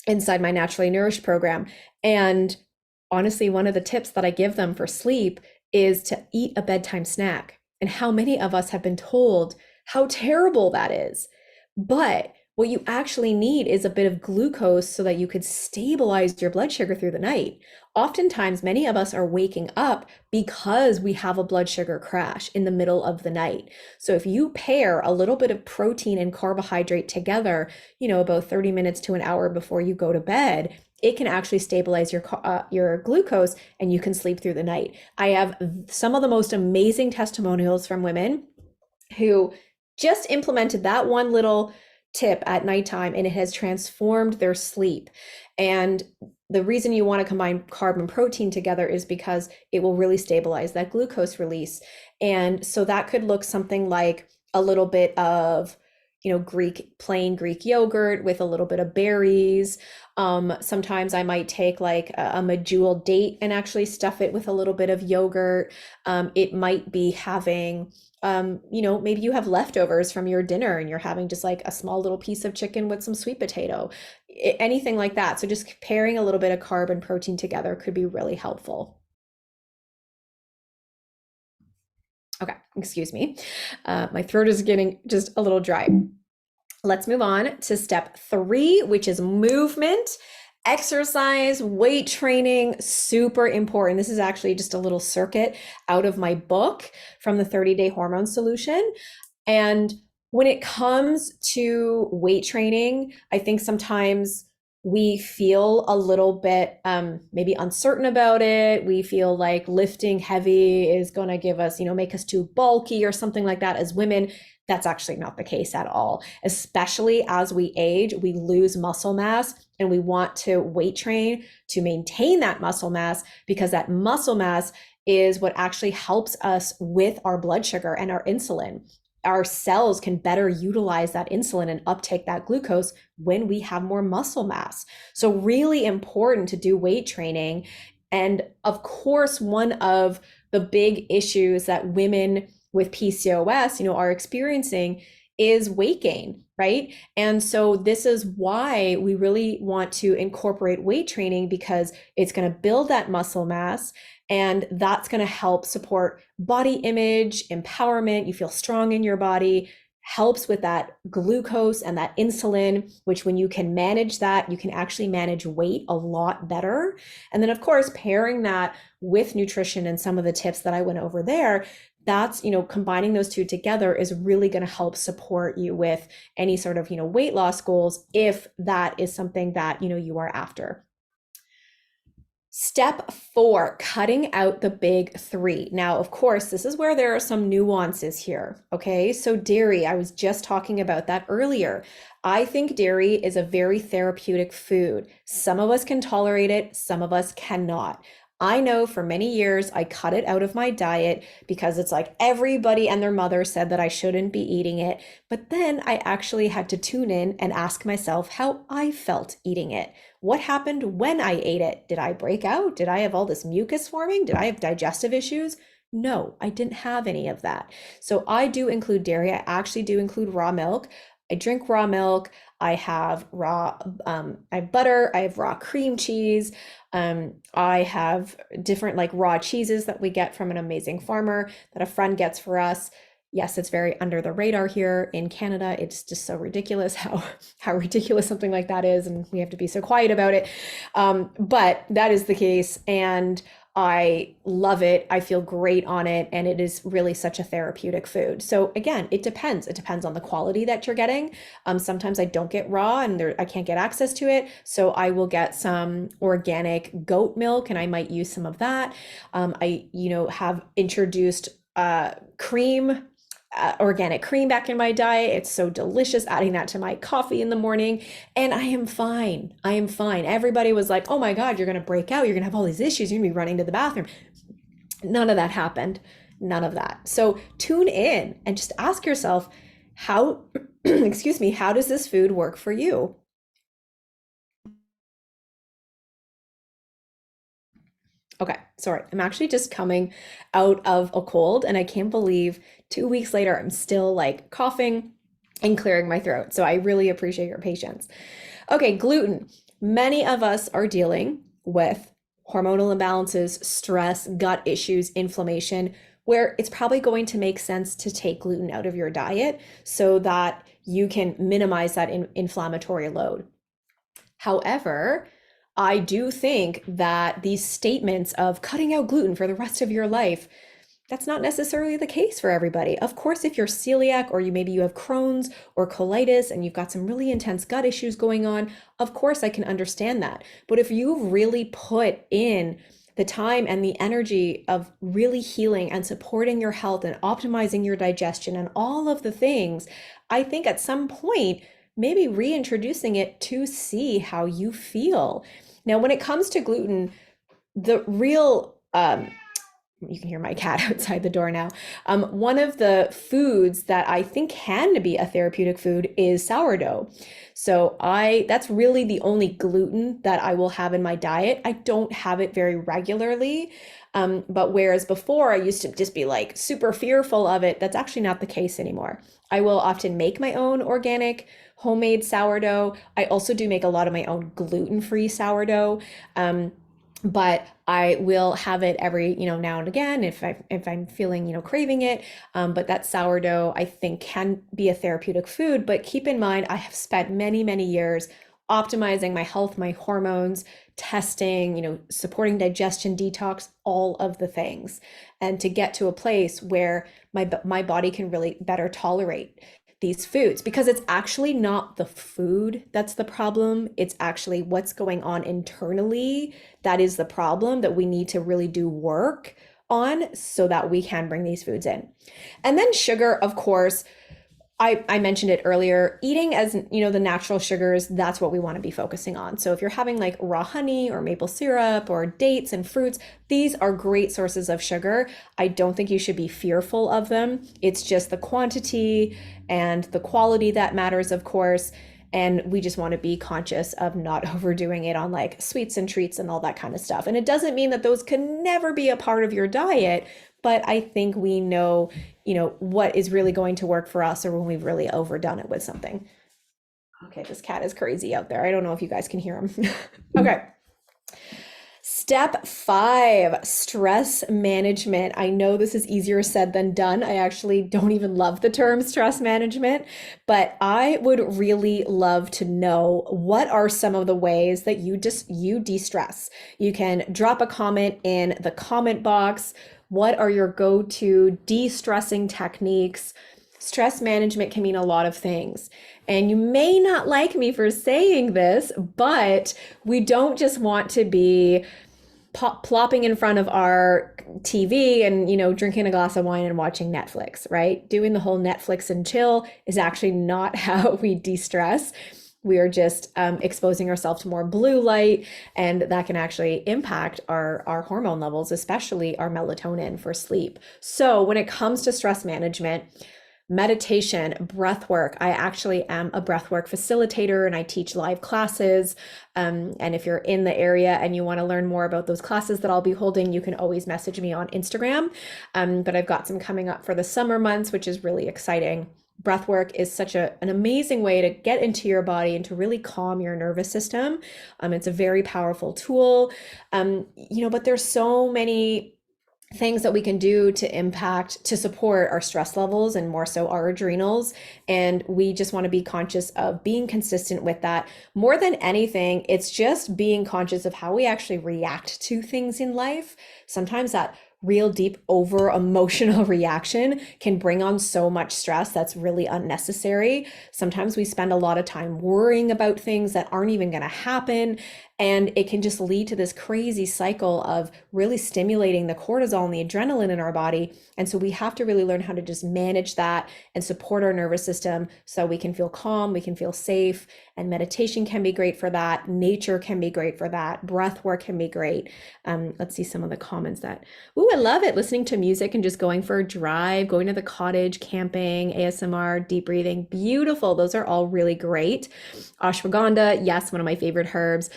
inside my Naturally Nourished program. And honestly, one of the tips that I give them for sleep is to eat a bedtime snack. And how many of us have been told how terrible that is. But what you actually need is a bit of glucose so that you could stabilize your blood sugar through the night. Oftentimes, many of us are waking up because we have a blood sugar crash in the middle of the night. So if you pair a little bit of protein and carbohydrate together, about 30 minutes to an hour before you go to bed, it can actually stabilize your glucose and you can sleep through the night. I have some of the most amazing testimonials from women who just implemented that one little tip at nighttime and it has transformed their sleep. And the reason you want to combine carb and protein together is because it will really stabilize that glucose release. And so that could look something like a little bit of plain Greek yogurt with a little bit of berries. Sometimes I might take like a medjool date and actually stuff it with a little bit of yogurt. It might be having, maybe you have leftovers from your dinner and you're having just like a small little piece of chicken with some sweet potato, anything like that. So just pairing a little bit of carb and protein together could be really helpful. Okay, excuse me. My throat is getting just a little dry. Let's move on to step 3, which is movement. Exercise, weight training, super important. This is actually just a little circuit out of my book from the 30-day hormone solution. And when it comes to weight training, I think sometimes we feel a little bit maybe uncertain about it. We feel like lifting heavy is going to give us, make us too bulky or something like that as women. That's actually not the case at all. Especially as we age, we lose muscle mass and we want to weight train to maintain that muscle mass because that muscle mass is what actually helps us with our blood sugar and our insulin. Our cells can better utilize that insulin and uptake that glucose when we have more muscle mass. So really important to do weight training. And of course, one of the big issues that women with PCOS, are experiencing is weight gain, right? And so this is why we really want to incorporate weight training because it's going to build that muscle mass and that's going to help support body image, empowerment. You feel strong in your body, helps with that glucose and that insulin, which when you can manage that, you can actually manage weight a lot better. And then of course, pairing that with nutrition and some of the tips that I went over there, that's, combining those two together is really going to help support you with any sort of, weight loss goals, if that is something that, you are after. Step 4, cutting out the big 3. Now, of course, this is where there are some nuances here. Okay. So dairy, I was just talking about that earlier. I think dairy is a very therapeutic food. Some of us can tolerate it. Some of us cannot. I know for many years I cut it out of my diet because it's like everybody and their mother said that I shouldn't be eating it. But then I actually had to tune in and ask myself how I felt eating it. What happened when I ate it? Did I break out? Did I have all this mucus forming? Did I have digestive issues? No, I didn't have any of that. So I do include dairy. I actually do include raw milk. I drink raw milk. I have I have butter. I have raw cream cheese. I have different like raw cheeses that we get from an amazing farmer that a friend gets for us. Yes, it's very under the radar here in Canada. It's just so ridiculous how ridiculous something like that is, and we have to be so quiet about it. But that is the case, and I love it. I feel great on it, and it is really such a therapeutic food. So again, it depends. It depends on the quality that you're getting. Sometimes I don't get raw, and I can't get access to it, so I will get some organic goat milk, and I might use some of that. I, have introduced cream organic cream back in my diet. It's so delicious, adding that to my coffee in the morning, and I am fine. I am fine. Everybody was like, oh my God, you're going to break out. You're going to have all these issues. You're going to be running to the bathroom. None of that happened. None of that. So tune in and just ask yourself, how, excuse me, how does this food work for you? Okay, sorry. I'm actually just coming out of a cold, and I can't believe 2 weeks later, I'm still like coughing and clearing my throat. So I really appreciate your patience. Okay, gluten. Many of us are dealing with hormonal imbalances, stress, gut issues, inflammation, where it's probably going to make sense to take gluten out of your diet so that you can minimize that inflammatory load. However, I do think that these statements of cutting out gluten for the rest of your life, that's not necessarily the case for everybody. Of course, if you're celiac or you have Crohn's or colitis and you've got some really intense gut issues going on, of course I can understand that. But if you've really put in the time and the energy of really healing and supporting your health and optimizing your digestion and all of the things, I think at some point, maybe reintroducing it to see how you feel. Now, when it comes to gluten, the real you can hear my cat outside the door now. One of the foods that I think can be a therapeutic food is sourdough. So that's really the only gluten that I will have in my diet. I don't have it very regularly. But whereas before I used to just be like super fearful of it, that's actually not the case anymore. I will often make my own organic homemade sourdough. I also do make a lot of my own gluten-free sourdough. But I will have it every, now and again if I'm feeling, craving it. But that sourdough I think can be a therapeutic food. But keep in mind, I have spent many, many years optimizing my health, my hormones, testing, supporting digestion, detox, all of the things, and to get to a place where my body can really better tolerate these foods, because it's actually not the food that's the problem. It's actually what's going on internally that is the problem that we need to really do work on so that we can bring these foods in. And then sugar, of course, I mentioned it earlier, eating as, the natural sugars, that's what we want to be focusing on. So if you're having like raw honey or maple syrup or dates and fruits, these are great sources of sugar. I don't think you should be fearful of them. It's just the quantity and the quality that matters, of course. And we just want to be conscious of not overdoing it on like sweets and treats and all that kind of stuff. And it doesn't mean that those can never be a part of your diet, but I think we know, what is really going to work for us or when we've really overdone it with something. Okay, this cat is crazy out there. I don't know if you guys can hear him. Okay. Step 5, stress management. I know this is easier said than done. I actually don't even love the term stress management, but I would really love to know what are some of the ways that you de-stress. You can drop a comment in the comment box. What are your go-to de-stressing techniques? Stress management can mean a lot of things. And you may not like me for saying this, but we don't just want to be plopping in front of our TV and, drinking a glass of wine and watching Netflix, right? Doing the whole Netflix and chill is actually not how we de-stress. We are just exposing ourselves to more blue light, and that can actually impact our hormone levels, especially our melatonin for sleep. So when it comes to stress management, meditation, breath work. I actually am a breath work facilitator and I teach live classes. And if you're in the area and you want to learn more about those classes that I'll be holding, you can always message me on Instagram. But I've got some coming up for the summer months, which is really exciting. Breath work is such an amazing way to get into your body and to really calm your nervous system. It's a very powerful tool. But there's so many things that we can do to support our stress levels and more so our adrenals. And we just want to be conscious of being consistent with that. More than anything, it's just being conscious of how we actually react to things in life. Sometimes that real deep over emotional reaction can bring on so much stress that's really unnecessary. Sometimes we spend a lot of time worrying about things that aren't even going to happen. And it can just lead to this crazy cycle of really stimulating the cortisol and the adrenaline in our body. And so we have to really learn how to just manage that and support our nervous system so we can feel calm, we can feel safe. And meditation can be great for that. Nature can be great for that. Breath work can be great. Let's see some of the comments that, ooh, I love it. Listening to music and just going for a drive, going to the cottage, camping, ASMR, deep breathing. Beautiful. Those are all really great. Ashwagandha, yes, one of my favorite herbs.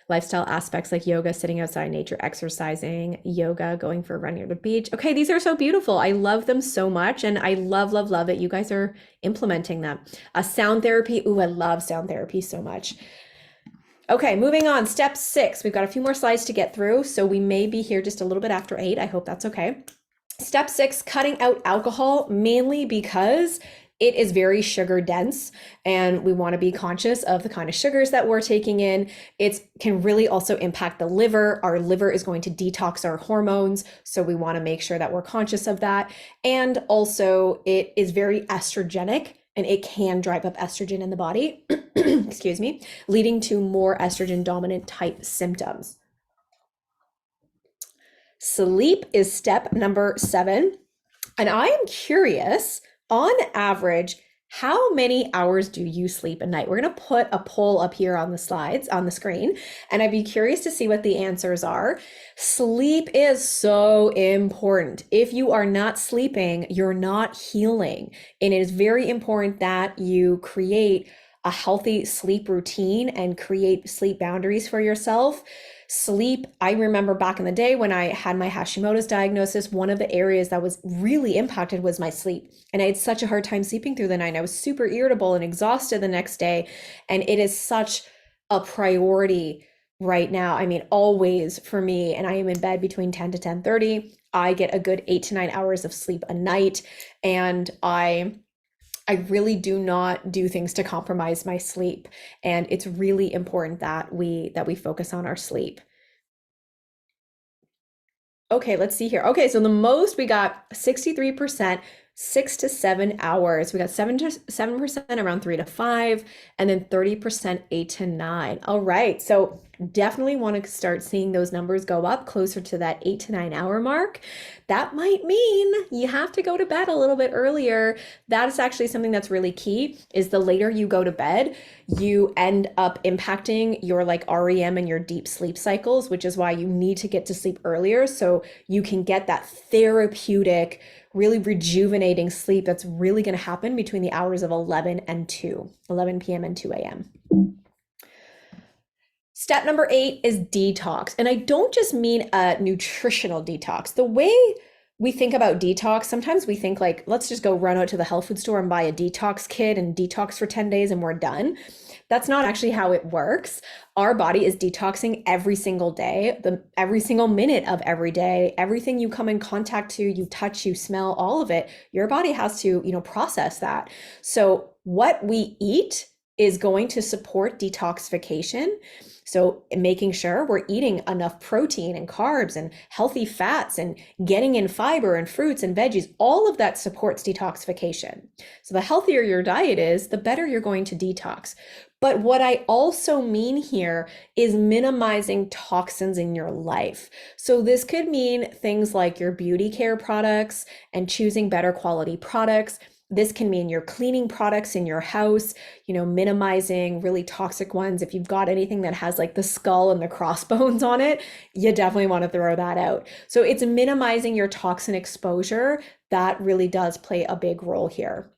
Lifestyle aspects like yoga, sitting outside in nature, exercising, yoga, going for a run near the beach. Okay, these are so beautiful. I love them so much. And I love, love, love that you guys are implementing them. Sound therapy. Ooh, I love sound therapy so much. Okay, moving on. Step 6. We've got a few more slides to get through. So we may be here just a little bit after 8. I hope that's okay. Step 6, cutting out alcohol, mainly because it is very sugar dense and we want to be conscious of the kind of sugars that we're taking in. It can really also impact the liver. Our liver is going to detox our hormones. So we want to make sure that we're conscious of that. And also it is very estrogenic and it can drive up estrogen in the body, excuse me, leading to more estrogen dominant type symptoms. Sleep is step number 7. And I am curious, on average, how many hours do you sleep a night? We're going to put a poll up here on the slides, on the screen, and I'd be curious to see what the answers are. Sleep is so important. If you are not sleeping, you're not healing. And it is very important that you create a healthy sleep routine and create sleep boundaries for yourself. Sleep, I remember back in the day when I had my Hashimoto's diagnosis, one of the areas that was really impacted was my sleep. And I had such a hard time sleeping through the night. I was super irritable and exhausted the next day. And it is such a priority right now. I mean, always for me. And I am in bed between 10 to 10:30. I get a good 8 to 9 hours of sleep a night. And I really do not do things to compromise my sleep. And it's really important that we focus on our sleep. Okay, let's see here. Okay, so the most we got 63%, 6 to 7 hours. We got 7% around 3 to 5, and then 30% 8 to 9. All right, so definitely want to start seeing those numbers go up closer to that 8 to 9 hour mark. That might mean you have to go to bed a little bit earlier. That is actually something that's really key, is the later you go to bed, you end up impacting your like REM and your deep sleep cycles, which is why you need to get to sleep earlier so you can get that therapeutic, really rejuvenating sleep that's really going to happen between the hours of 11 p.m. and 2 a.m. Step number 8 is detox. And I don't just mean a nutritional detox. The way we think about detox, sometimes we think like, let's just go run out to the health food store and buy a detox kit and detox for 10 days and we're done. That's not actually how it works. Our body is detoxing every single day, every single minute of every day. Everything you come in contact to, you touch, you smell, all of it, your body has to, process that. So what we eat is going to support detoxification. So making sure we're eating enough protein and carbs and healthy fats and getting in fiber and fruits and veggies, all of that supports detoxification. So the healthier your diet is, the better you're going to detox. But what I also mean here is minimizing toxins in your life. So this could mean things like your beauty care products and choosing better quality products. this can mean you're cleaning products in your house, minimizing really toxic ones. If you've got anything that has like the skull and the crossbones on it, you definitely want to throw that out. So it's minimizing your toxin exposure. That really does play a big role here.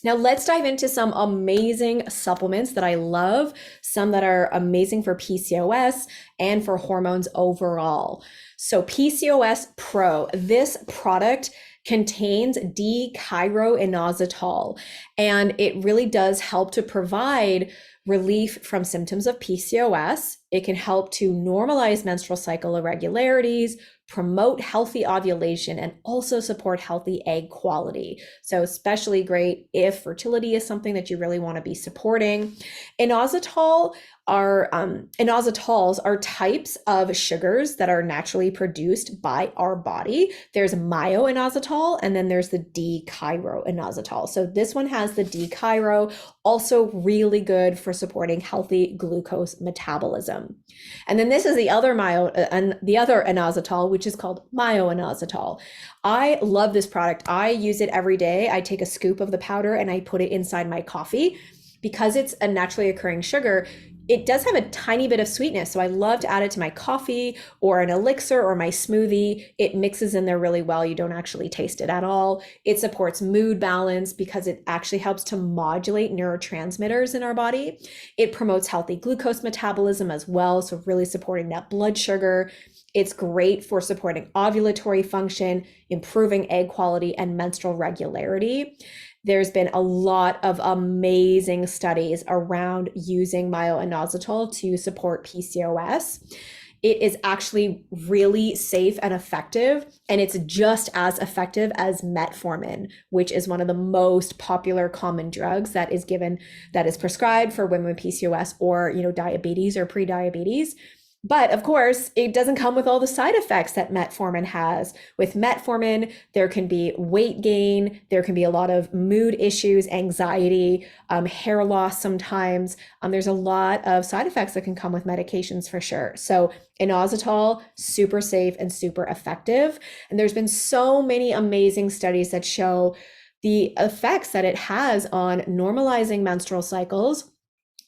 Now let's dive into some amazing supplements that I love, some that are amazing for PCOS and for hormones overall. So PCOS Pro, this product contains D-chiroinositol, and it really does help to provide relief from symptoms of PCOS. It can help to normalize menstrual cycle irregularities, promote healthy ovulation, and also support healthy egg quality. So especially great if fertility is something that you really want to be supporting. Inositols are types of sugars that are naturally produced by our body. There's myo-inositol, and then there's the D-chiroinositol. So this one has the D-chiro, also really good for supporting healthy glucose metabolism. And then this is the other inositol, which is called myo-inositol. I love this product. I use it every day. I take a scoop of the powder and I put it inside my coffee. Because it's a naturally occurring sugar, it does have a tiny bit of sweetness. So I love to add it to my coffee or an elixir or my smoothie. It mixes in there really well. You don't actually taste it at all. It supports mood balance because it actually helps to modulate neurotransmitters in our body. It promotes healthy glucose metabolism as well. So really supporting that blood sugar. It's great for supporting ovulatory function, improving egg quality, and menstrual regularity. There's been a lot of amazing studies around using myo-inositol to support PCOS. It is actually really safe and effective, and it's just as effective as metformin, which is one of the most popular common drugs that is prescribed for women with PCOS or, diabetes or pre-diabetes. But of course, it doesn't come with all the side effects that metformin has. With metformin, there can be weight gain, there can be a lot of mood issues, anxiety, hair loss sometimes. There's a lot of side effects that can come with medications for sure. So inositol, super safe and super effective. And there's been so many amazing studies that show the effects that it has on normalizing menstrual cycles,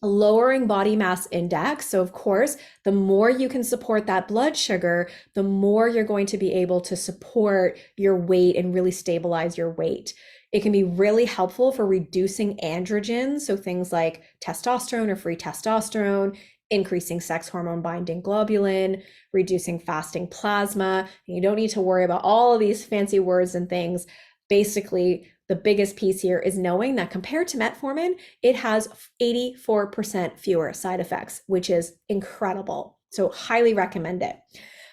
lowering body mass index. So of course, the more you can support that blood sugar, the more you're going to be able to support your weight and really stabilize your weight. It can be really helpful for reducing androgens, so things like testosterone or free testosterone, increasing sex hormone binding globulin, reducing fasting plasma. And you don't need to worry about all of these fancy words and things. Basically, the biggest piece here is knowing that compared to metformin, it has 84% fewer side effects, which is incredible. So highly recommend it.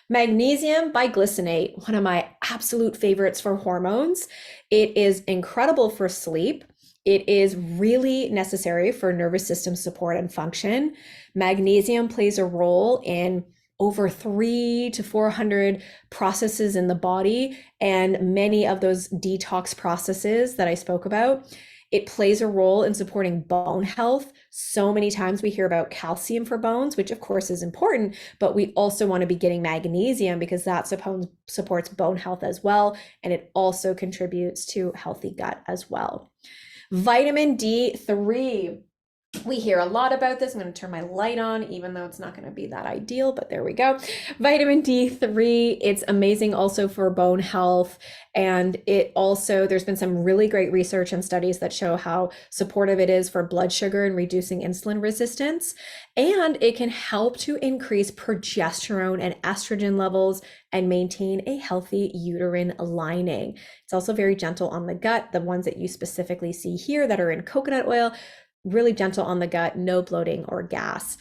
Magnesium biglycinate, one of my absolute favorites for hormones. It is incredible for sleep. It is really necessary for nervous system support and function. Magnesium plays a role in over 300 to 400 processes in the body, and many of those detox processes that I spoke about. It plays a role in supporting bone health. So many times we hear about calcium for bones, which of course is important, but we also want to be getting magnesium because that supports bone health as well, and it also contributes to healthy gut as well. Vitamin D3. We hear a lot about this. I'm going to turn my light on, even though it's not going to be that ideal, but there we go. Vitamin D3, it's amazing also for bone health. And there's been some really great research and studies that show how supportive it is for blood sugar and reducing insulin resistance. And it can help to increase progesterone and estrogen levels and maintain a healthy uterine lining. It's also very gentle on the gut. The ones that you specifically see here that are in coconut oil, really gentle on the gut, no bloating or gas.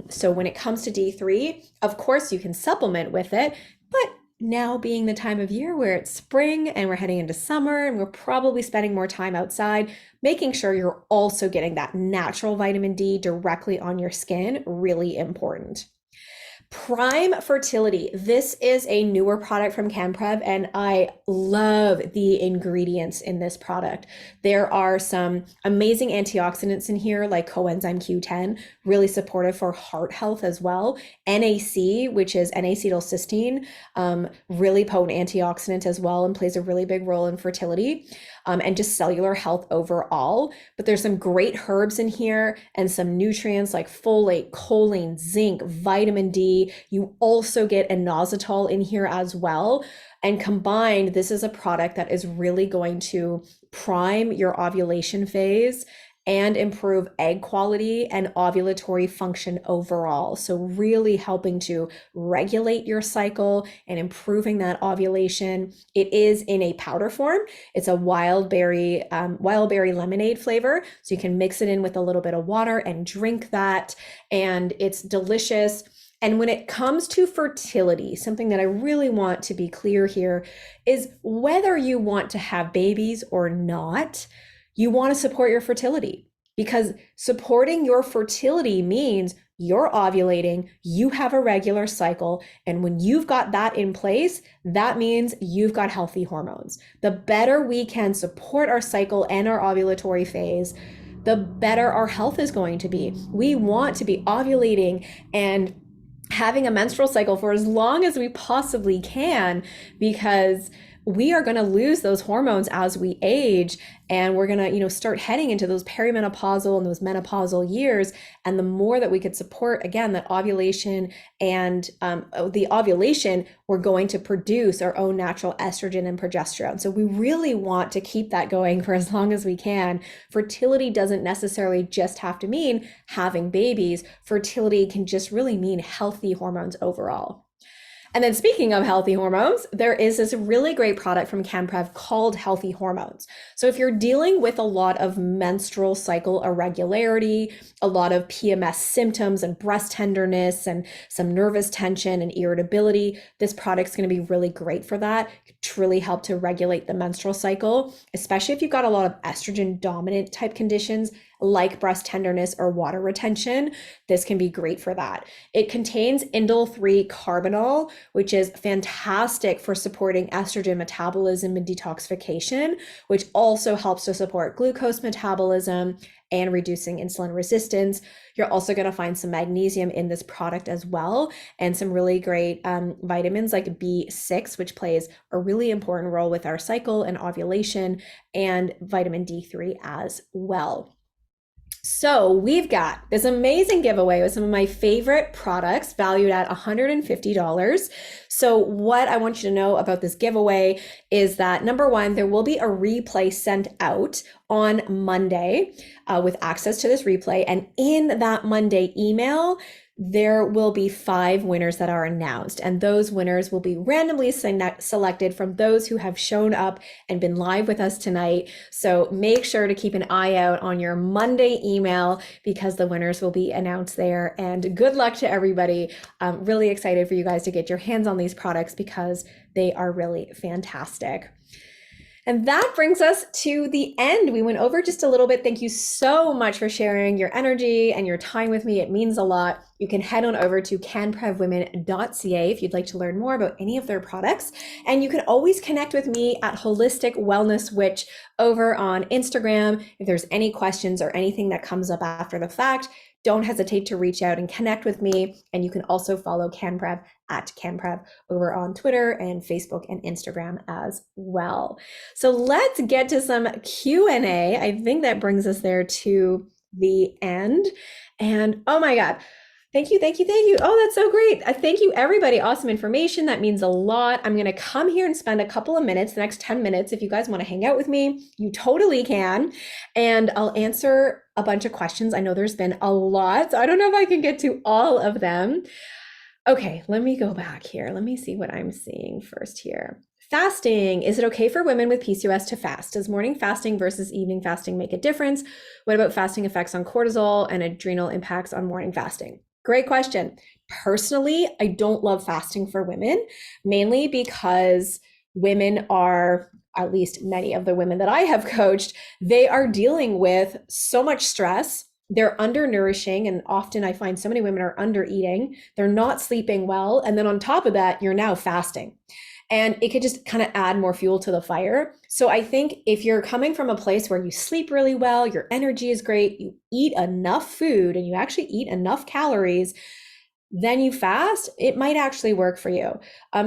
So when it comes to D3, of course you can supplement with it, but now being the time of year where it's spring and we're heading into summer and we're probably spending more time outside, making sure you're also getting that natural vitamin D directly on your skin, really important. Prime Fertility. This is a newer product from CanPrev, and I love the ingredients in this product. There are some amazing antioxidants in here, like coenzyme Q10, really supportive for heart health as well. NAC, which is N-acetylcysteine, really potent antioxidant as well and plays a really big role in fertility. and just cellular health overall. But there's some great herbs in here and some nutrients like folate, choline, zinc, vitamin D. You also get inositol in here as well. And combined, this is a product that is really going to prime your ovulation phase and improve egg quality and ovulatory function overall. So really helping to regulate your cycle and improving that ovulation. It is in a powder form. It's a wild berry lemonade flavor. So you can mix it in with a little bit of water and drink that. And it's delicious. And when it comes to fertility, something that I really want to be clear here is whether you want to have babies or not, you want to support your fertility, because supporting your fertility means you're ovulating, you have a regular cycle, and when you've got that in place, that means you've got healthy hormones. The better we can support our cycle and our ovulatory phase, the better our health is going to be. We want to be ovulating and having a menstrual cycle for as long as we possibly can, because we are going to lose those hormones as we age, and we're going to, start heading into those perimenopausal and those menopausal years. And the more that we could support, again, that ovulation and the ovulation, we're going to produce our own natural estrogen and progesterone. So we really want to keep that going for as long as we can. Fertility doesn't necessarily just have to mean having babies. Fertility can just really mean healthy hormones overall. And then speaking of healthy hormones, there is this really great product from CanPrev called Healthy Hormones. So if you're dealing with a lot of menstrual cycle irregularity, a lot of PMS symptoms and breast tenderness and some nervous tension and irritability, this product's going to be really great for that. To really help to regulate the menstrual cycle, especially if you've got a lot of estrogen dominant type conditions like breast tenderness or water retention. This can be great for that. It contains indole 3 carbinol, which is fantastic for supporting estrogen metabolism and detoxification, which also helps to support glucose metabolism and reducing insulin resistance. You're also going to find some magnesium in this product as well, and some really great vitamins like B6, which plays a really important role with our cycle and ovulation, and vitamin D3 as well. So we've got this amazing giveaway with some of my favorite products valued at $150. So what I want you to know about this giveaway is that, number one, there will be a replay sent out on Monday with access to this replay. And in that Monday email, there will be 5 winners that are announced, and those winners will be randomly selected from those who have shown up and been live with us tonight. So make sure to keep an eye out on your Monday email, because the winners will be announced there. And good luck to everybody. I'm really excited for you guys to get your hands on these products because they are really fantastic. And that brings us to the end. We went over just a little bit. Thank you so much for sharing your energy and your time with me. It means a lot. You can head on over to canprevwomen.ca if you'd like to learn more about any of their products. And you can always connect with me at Holistic Wellness Witch over on Instagram. If there's any questions or anything that comes up after the fact, don't hesitate to reach out and connect with me. And you can also follow CanPrev at CanPrev over on Twitter and Facebook and Instagram as well. So let's get to some Q&A. I think that brings us there to the end. And oh my God, thank you. Oh, that's so great. Thank you, everybody. Awesome information. That means a lot. I'm going to come here and spend a couple of minutes, the next 10 minutes. If you guys want to hang out with me, you totally can. And I'll answer a bunch of questions. I know there's been a lot, so I don't know if I can get to all of them. Okay, let me go back here. Let me see what I'm seeing first here. Fasting. Is it okay for women with PCOS to fast? Does morning fasting versus evening fasting make a difference? What about fasting effects on cortisol and adrenal impacts on morning fasting? Great question. Personally, I don't love fasting for women, mainly because women are, at least many of the women that I have coached, they are dealing with so much stress. They're undernourishing, and often I find so many women are under eating. They're not sleeping well. And then on top of that, you're now fasting. And it could just kind of add more fuel to the fire. So I think if you're coming from a place where you sleep really well, your energy is great, you eat enough food, and you actually eat enough calories, then you fast, it might actually work for you.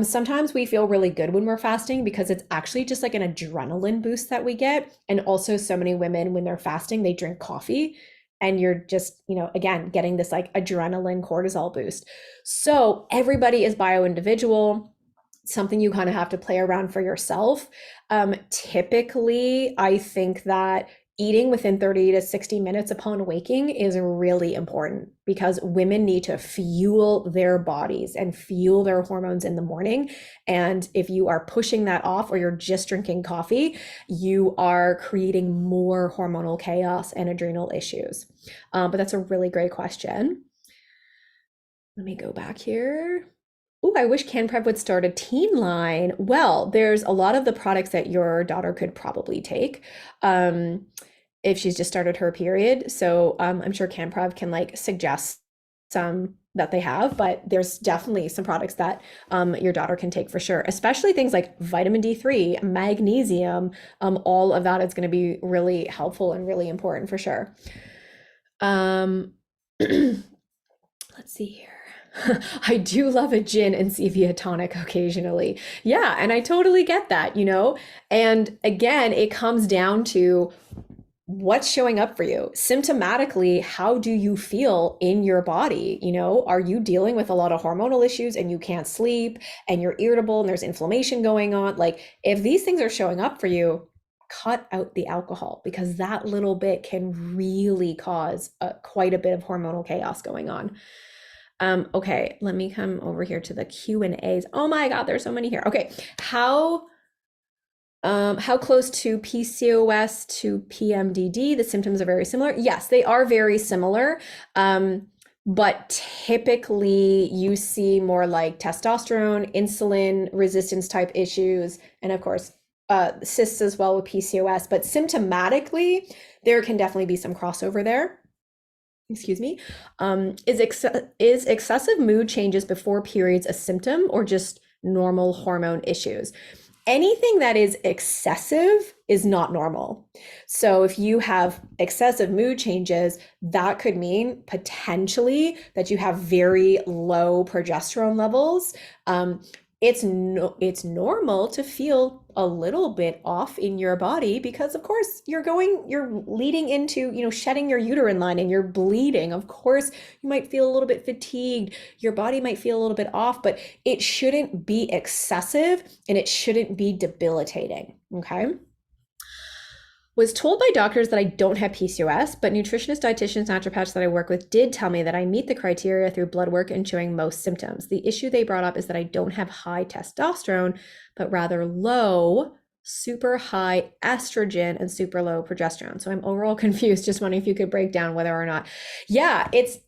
Sometimes we feel really good when we're fasting because it's actually just like an adrenaline boost that we get. And also, so many women, when they're fasting, they drink coffee, and you're just, again, getting this like adrenaline cortisol boost. So everybody is bio individual, something you kind of have to play around for yourself. Typically, I think that eating within 30 to 60 minutes upon waking is really important because women need to fuel their bodies and fuel their hormones in the morning. And if you are pushing that off or you're just drinking coffee, you are creating more hormonal chaos and adrenal issues. But that's a really great question. Let me go back here. Oh, I wish CanPrev would start a teen line. Well, there's a lot of the products that your daughter could probably take if she's just started her period. So I'm sure CanPrev can like suggest some that they have, but there's definitely some products that your daughter can take for sure, especially things like vitamin D3, magnesium. All of that is going to be really helpful and really important for sure. Um, let's see here. I do love a gin and stevia tonic occasionally. Yeah, and I totally get that. And again, it comes down to what's showing up for you. Symptomatically, how do you feel in your body? Are you dealing with a lot of hormonal issues and you can't sleep and you're irritable and there's inflammation going on? Like, if these things are showing up for you, cut out the alcohol because that little bit can really cause quite a bit of hormonal chaos going on. Okay, let me come over here to the Q&As. Oh my God, there's so many here. Okay, how close to PCOS to PMDD? The symptoms are very similar. Yes, they are very similar. But typically you see more like testosterone, insulin resistance type issues, and of course, cysts as well with PCOS. But symptomatically, there can definitely be some crossover there. Excuse me. Is excessive mood changes before periods a symptom or just normal hormone issues? Anything that is excessive is not normal. So if you have excessive mood changes, that could mean potentially that you have very low progesterone levels. It's normal to feel a little bit off in your body because of course you're leading into, shedding your uterine lining, you're bleeding. Of course, you might feel a little bit fatigued. Your body might feel a little bit off, but it shouldn't be excessive and it shouldn't be debilitating. Okay. Was told by doctors that I don't have PCOS, but nutritionists, dietitians, naturopaths that I work with did tell me that I meet the criteria through blood work and showing most symptoms. The issue they brought up is that I don't have high testosterone, but rather low, super high estrogen and super low progesterone. So I'm overall confused. Just wondering if you could break down whether or not. Yeah, it's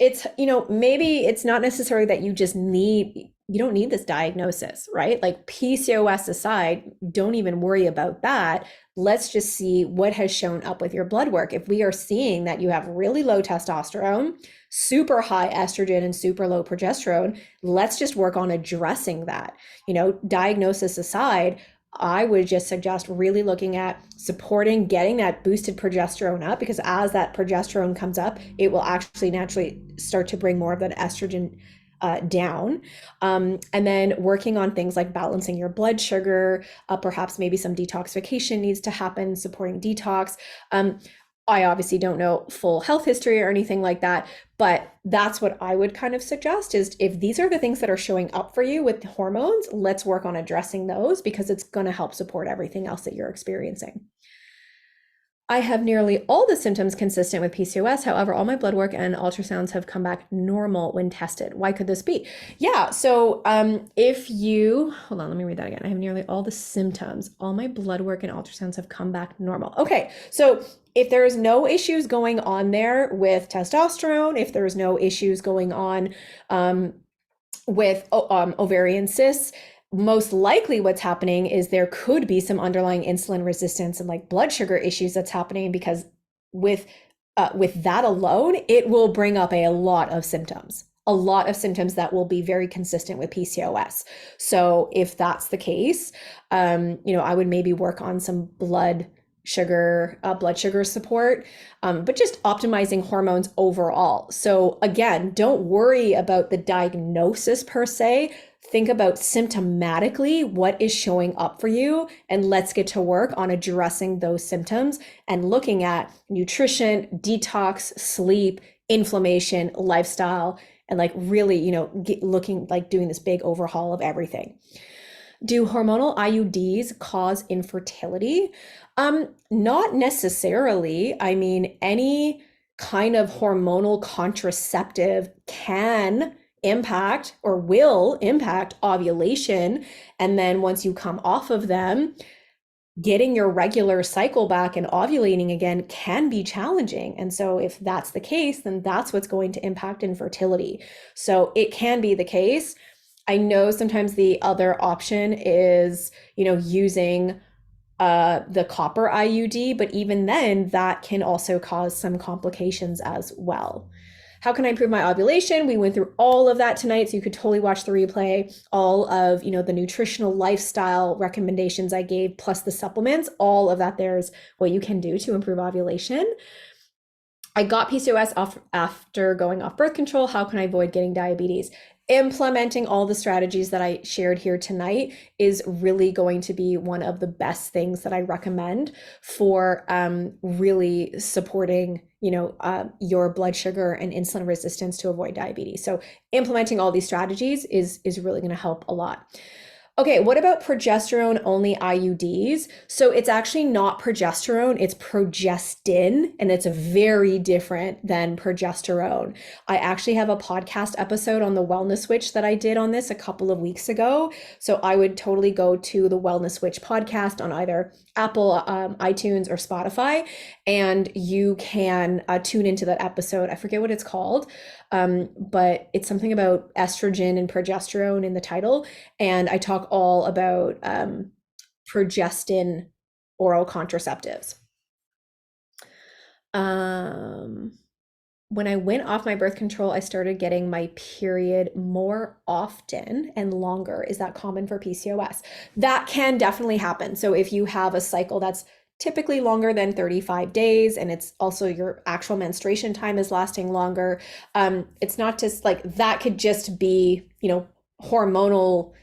maybe it's not necessarily that you don't need this diagnosis, right? Like PCOS aside, don't even worry about that. Let's just see what has shown up with your blood work. If we are seeing that you have really low testosterone, super high estrogen, and super low progesterone, let's just work on addressing that. Diagnosis aside, I would just suggest really looking at supporting getting that boosted progesterone up, because as that progesterone comes up, it will actually naturally start to bring more of that estrogen down. And then working on things like balancing your blood sugar, perhaps maybe some detoxification needs to happen, supporting detox. I obviously don't know full health history or anything like that, but that's what I would kind of suggest is if these are the things that are showing up for you with the hormones, let's work on addressing those because it's going to help support everything else that you're experiencing. I have nearly all the symptoms consistent with PCOS. However, all my blood work and ultrasounds have come back normal when tested. Why could this be? Yeah, so if you, hold on, let me read that again. I have nearly all the symptoms. All my blood work and ultrasounds have come back normal. Okay, so if there's no issues going on there with testosterone, if there's no issues going on with ovarian cysts, most likely what's happening is there could be some underlying insulin resistance and like blood sugar issues that's happening, because with that alone, it will bring up a lot of symptoms that will be very consistent with PCOS. So if that's the case, I would maybe work on some blood blood sugar support, but just optimizing hormones overall. So again, don't worry about the diagnosis per se. Think about symptomatically what is showing up for you, and let's get to work on addressing those symptoms and looking at nutrition, detox, sleep, inflammation, lifestyle, and like really, looking like doing this big overhaul of everything. Do hormonal IUDs cause infertility? Not necessarily. I mean, any kind of hormonal contraceptive can impact or will impact ovulation. And then once you come off of them, getting your regular cycle back and ovulating again can be challenging. And so if that's the case, then that's what's going to impact infertility. So it can be the case. I know sometimes the other option is, using the copper IUD, but even then that can also cause some complications as well. How can I improve my ovulation? We went through all of that tonight, so you could totally watch the replay. All of, the nutritional lifestyle recommendations I gave, plus the supplements, all of that, there's what you can do to improve ovulation. I got PCOS after going off birth control. How can I avoid getting diabetes? Implementing all the strategies that I shared here tonight is really going to be one of the best things that I recommend for really supporting, your blood sugar and insulin resistance to avoid diabetes. So implementing all these strategies is really going to help a lot. Okay, what about progesterone only IUDs? So it's actually not progesterone, it's progestin, and it's very different than progesterone. I actually have a podcast episode on the Wellness Switch that I did on this a couple of weeks ago. So I would totally go to the Wellness Switch podcast on either Apple, iTunes, or Spotify, and you can tune into that episode. I forget what it's called, but it's something about estrogen and progesterone in the title. And I talk all about progestin oral contraceptives. When I went off my birth control, I started getting my period more often and longer. Is that common for PCOS? That can definitely happen. So if you have a cycle that's typically longer than 35 days, and it's also your actual menstruation time is lasting longer, it's not just like that could just be, hormonal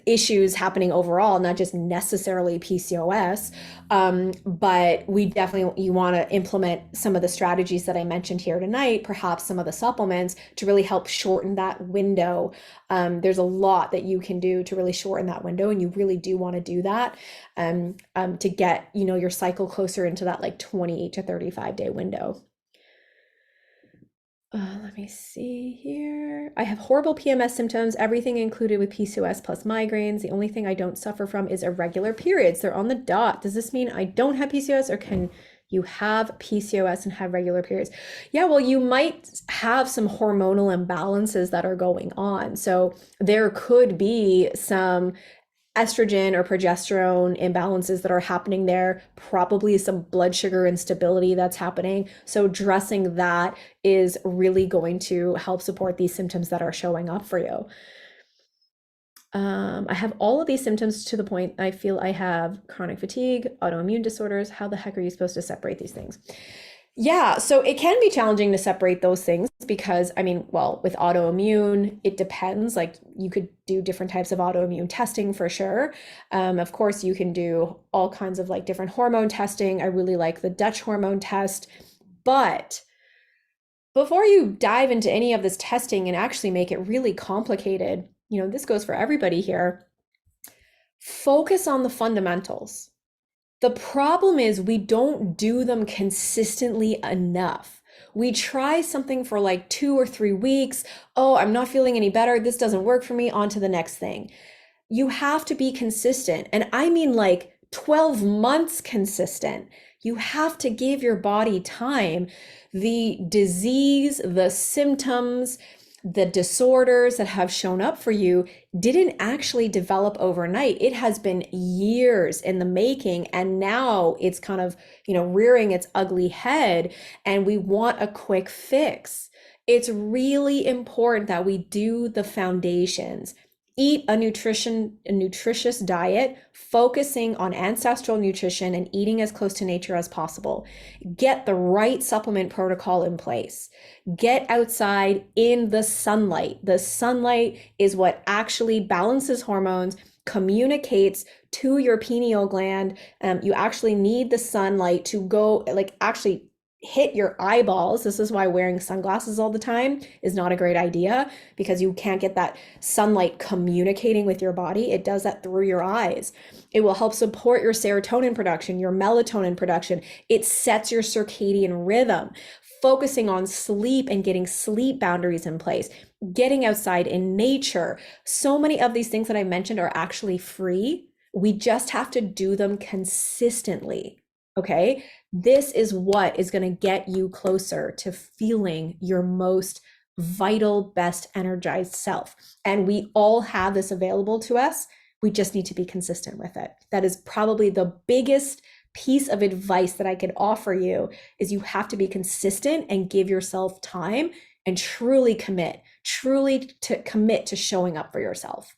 issues happening overall, not just necessarily PCOS. But you want to implement some of the strategies that I mentioned here tonight, perhaps some of the supplements to really help shorten that window. There's a lot that you can do to really shorten that window, and you really do want to do that to get, your cycle closer into that like 28 to 35 day window. Let me see here. I have horrible PMS symptoms, everything included with PCOS plus migraines. The only thing I don't suffer from is irregular periods. They're on the dot. Does this mean I don't have PCOS, or can you have PCOS and have regular periods? Yeah, well, you might have some hormonal imbalances that are going on. So there could be some estrogen or progesterone imbalances that are happening there, probably some blood sugar instability that's happening. So addressing that is really going to help support these symptoms that are showing up for you. I have all of these symptoms to the point I feel I have chronic fatigue, autoimmune disorders. How the heck are you supposed to separate these things? Yeah, so it can be challenging to separate those things because, with autoimmune, it depends. Like you could do different types of autoimmune testing for sure. Of course, you can do all kinds of like different hormone testing. I really like the Dutch hormone test. But before you dive into any of this testing and actually make it really complicated, this goes for everybody here, focus on the fundamentals. The problem is we don't do them consistently enough. We try something for like 2 or 3 weeks. Oh, I'm not feeling any better. This doesn't work for me. On to the next thing. You have to be consistent. And I mean like 12 months consistent. You have to give your body time. The disease, the symptoms, the disorders that have shown up for you didn't actually develop overnight. It has been years in the making, and now it's kind of, rearing its ugly head, and we want a quick fix. It's really important that we do the foundations. Eat a nutritious diet, focusing on ancestral nutrition and eating as close to nature as possible. Get the right supplement protocol in place. Get outside in the sunlight. The sunlight is what actually balances hormones, communicates to your pineal gland. You actually need the sunlight to go, like, actually hit your eyeballs. This is why wearing sunglasses all the time is not a great idea, because you can't get that sunlight communicating with your body. It does that through your eyes. It will help support your serotonin production, your melatonin production. It sets your circadian rhythm. Focusing on sleep and getting sleep boundaries in place, getting outside in nature. So many of these things that I mentioned are actually free. We just have to do them consistently. Okay. This is what is going to get you closer to feeling your most vital, best energized self. And we all have this available to us. We just need to be consistent with it. That is probably the biggest piece of advice that I could offer you, is you have to be consistent and give yourself time and truly commit to showing up for yourself.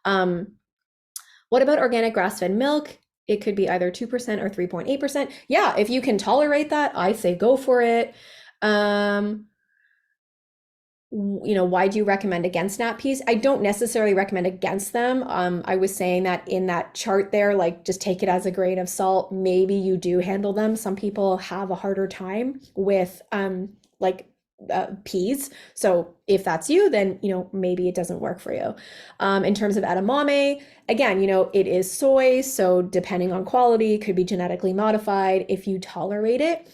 What about organic grass-fed milk? It could be either 2% or 3.8%. Yeah, if you can tolerate that, I say go for it. Why do you recommend against nap peas? I don't necessarily recommend against them. I was saying that in that chart there, like, just take it as a grain of salt. Maybe you do handle them. Some people have a harder time with peas. So if that's you, then, maybe it doesn't work for you. In terms of edamame, again, it is soy. So depending on quality, could be genetically modified. If you tolerate it,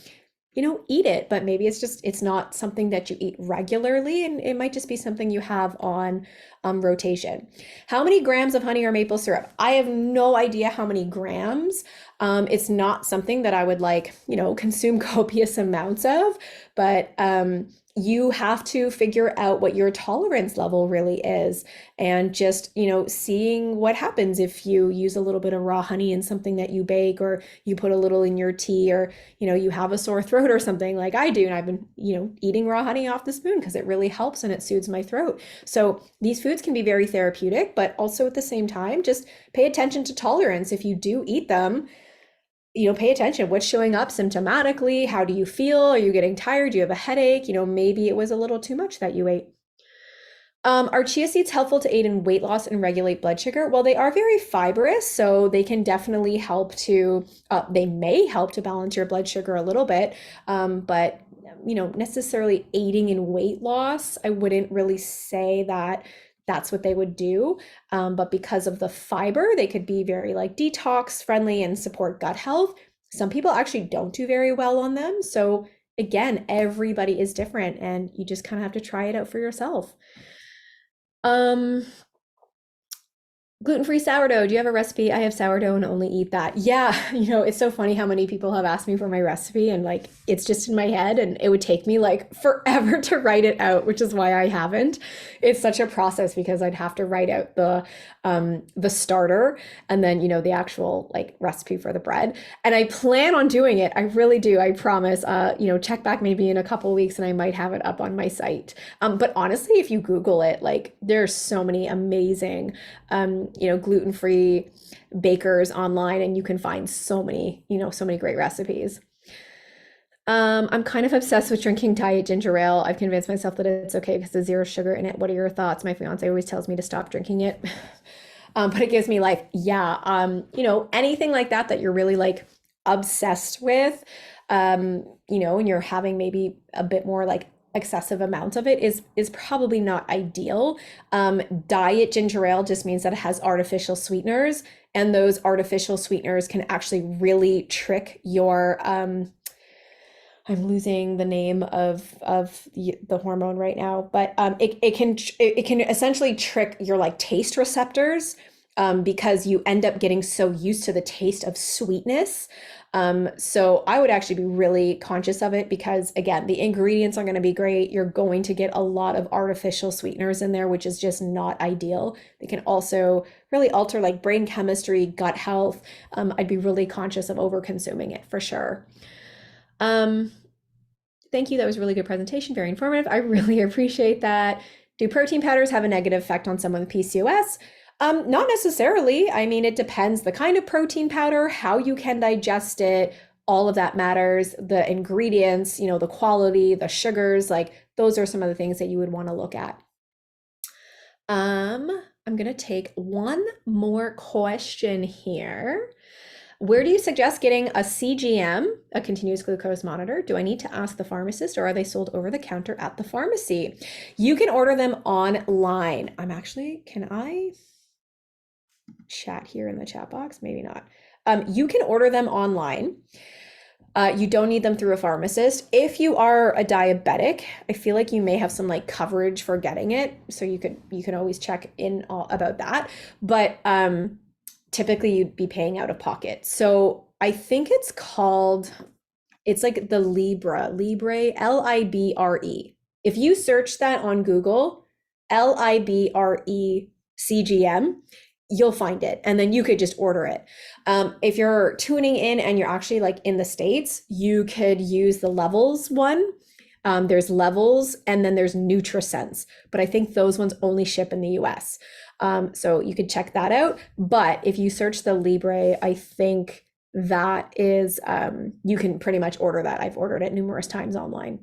eat it, but maybe it's not something that you eat regularly, and it might just be something you have on rotation. How many grams of honey or maple syrup? I have no idea how many grams. It's not something that I would consume copious amounts of, but you have to figure out what your tolerance level really is, and just, seeing what happens if you use a little bit of raw honey in something that you bake, or you put a little in your tea, or, you have a sore throat or something like I do. And I've been, eating raw honey off the spoon because it really helps and it soothes my throat. So these foods can be very therapeutic, but also at the same time, just pay attention to tolerance. If you do eat them, pay attention. What's showing up symptomatically? How do you feel? Are you getting tired? Do you have a headache? Maybe it was a little too much that you ate. Are chia seeds helpful to aid in weight loss and regulate blood sugar? Well, they are very fibrous, so they can definitely help they may help to balance your blood sugar a little bit. But, necessarily aiding in weight loss, I wouldn't really say that that's what they would do. But because of the fiber, they could be very detox friendly and support gut health. Some people actually don't do very well on them. So again, everybody is different, and you just kind of have to try it out for yourself. Um, Gluten-free sourdough. Do you have a recipe? I have sourdough and only eat that. Yeah, it's so funny how many people have asked me for my recipe, and it's just in my head, and it would take me forever to write it out, which is why I haven't. It's such a process, because I'd have to write out the starter, and then the actual recipe for the bread. And I plan on doing it. I really do. I promise. Check back maybe in a couple of weeks and I might have it up on my site. But honestly, if you Google it, there's so many amazing gluten-free bakers online, and you can find so many great recipes. I'm kind of obsessed with drinking diet ginger ale. I've convinced myself that it's okay because there's zero sugar in it. What are your thoughts? My fiance always tells me to stop drinking it. But it gives me anything like that you're really obsessed with, and you're having maybe a bit more excessive amounts of it is probably not ideal. Diet ginger ale just means that it has artificial sweeteners, and those artificial sweeteners can actually really trick your I'm losing the name of the hormone right now, but it can essentially trick your taste receptors, because you end up getting so used to the taste of sweetness. So I would actually be really conscious of it, because again, the ingredients are going to be great. You're going to get a lot of artificial sweeteners in there, which is just not ideal. They can also really alter brain chemistry, gut health. I'd be really conscious of over consuming it for sure. Thank you. That was a really good presentation, very informative. I really appreciate that. Do protein powders have a negative effect on someone with PCOS? Not necessarily. I mean, it depends the kind of protein powder, how you can digest it, all of that matters. The ingredients, the quality, the sugars, like those are some of the things that you would want to look at. I'm gonna take one more question here. Where do you suggest getting a CGM, a continuous glucose monitor? Do I need to ask the pharmacist, or are they sold over the counter at the pharmacy? You can order them online. Can I chat here in the chat box? Maybe not. You can order them online. You don't need them through a pharmacist. If you are a diabetic, I feel like you may have some like coverage for getting it. So you can always check in about that. But typically you'd be paying out of pocket. So I think it's like the Libre, Libre. If you search that on Google, Libre CGM, you'll find it, and then you could just order it. If you're tuning in and you're actually like in the States, you could use the Levels one. There's Levels, and then there's NutriSense, but I think those ones only ship in the US. So you could check that out. But if you search the Libre, I think that is, you can pretty much order that. I've ordered it numerous times online.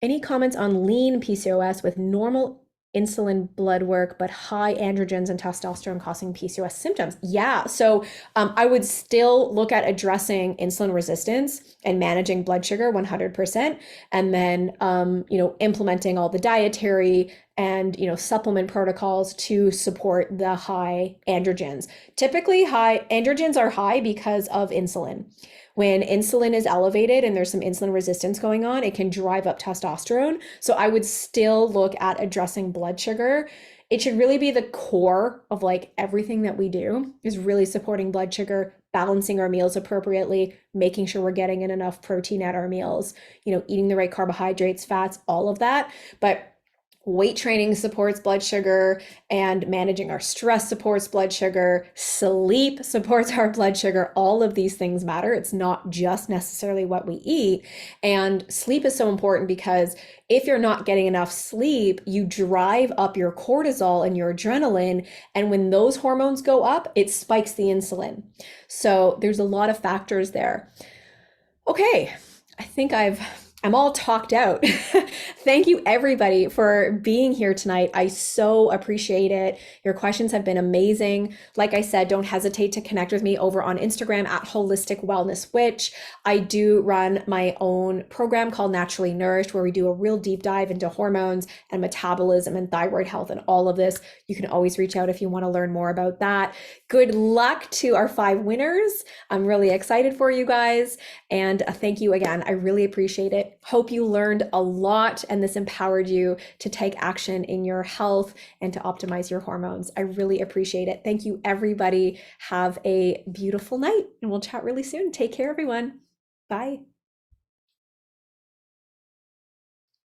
Any comments on lean PCOS with normal insulin blood work, but high androgens and testosterone causing PCOS symptoms? Yeah, so I would still look at addressing insulin resistance and managing blood sugar 100%, and then implementing all the dietary and supplement protocols to support the high androgens. Typically, high androgens are high because of insulin. When insulin is elevated and there's some insulin resistance going on, it can drive up testosterone. So I would still look at addressing blood sugar. It should really be the core of like everything that we do, is really supporting blood sugar, balancing our meals appropriately, making sure we're getting in enough protein at our meals, eating the right carbohydrates, fats, all of that. But weight training supports blood sugar, and managing our stress supports blood sugar. Sleep supports our blood sugar. All of these things matter. It's not just necessarily what we eat. And sleep is so important because if you're not getting enough sleep, you drive up your cortisol and your adrenaline. And when those hormones go up, it spikes the insulin. So there's a lot of factors there. Okay, I think I'm all talked out. Thank you everybody for being here tonight. I so appreciate it. Your questions have been amazing. Like I said, don't hesitate to connect with me over on Instagram at Holistic Wellness Witch. I do run my own program called Naturally Nourished, where we do a real deep dive into hormones and metabolism and thyroid health and all of this. You can always reach out if you want to learn more about that. Good luck to our 5 winners. I'm really excited for you guys. And thank you again. I really appreciate it. Hope you learned a lot and this empowered you to take action in your health and to optimize your hormones. I really appreciate it. Thank you, everybody. Have a beautiful night, and we'll chat really soon. Take care, everyone. Bye.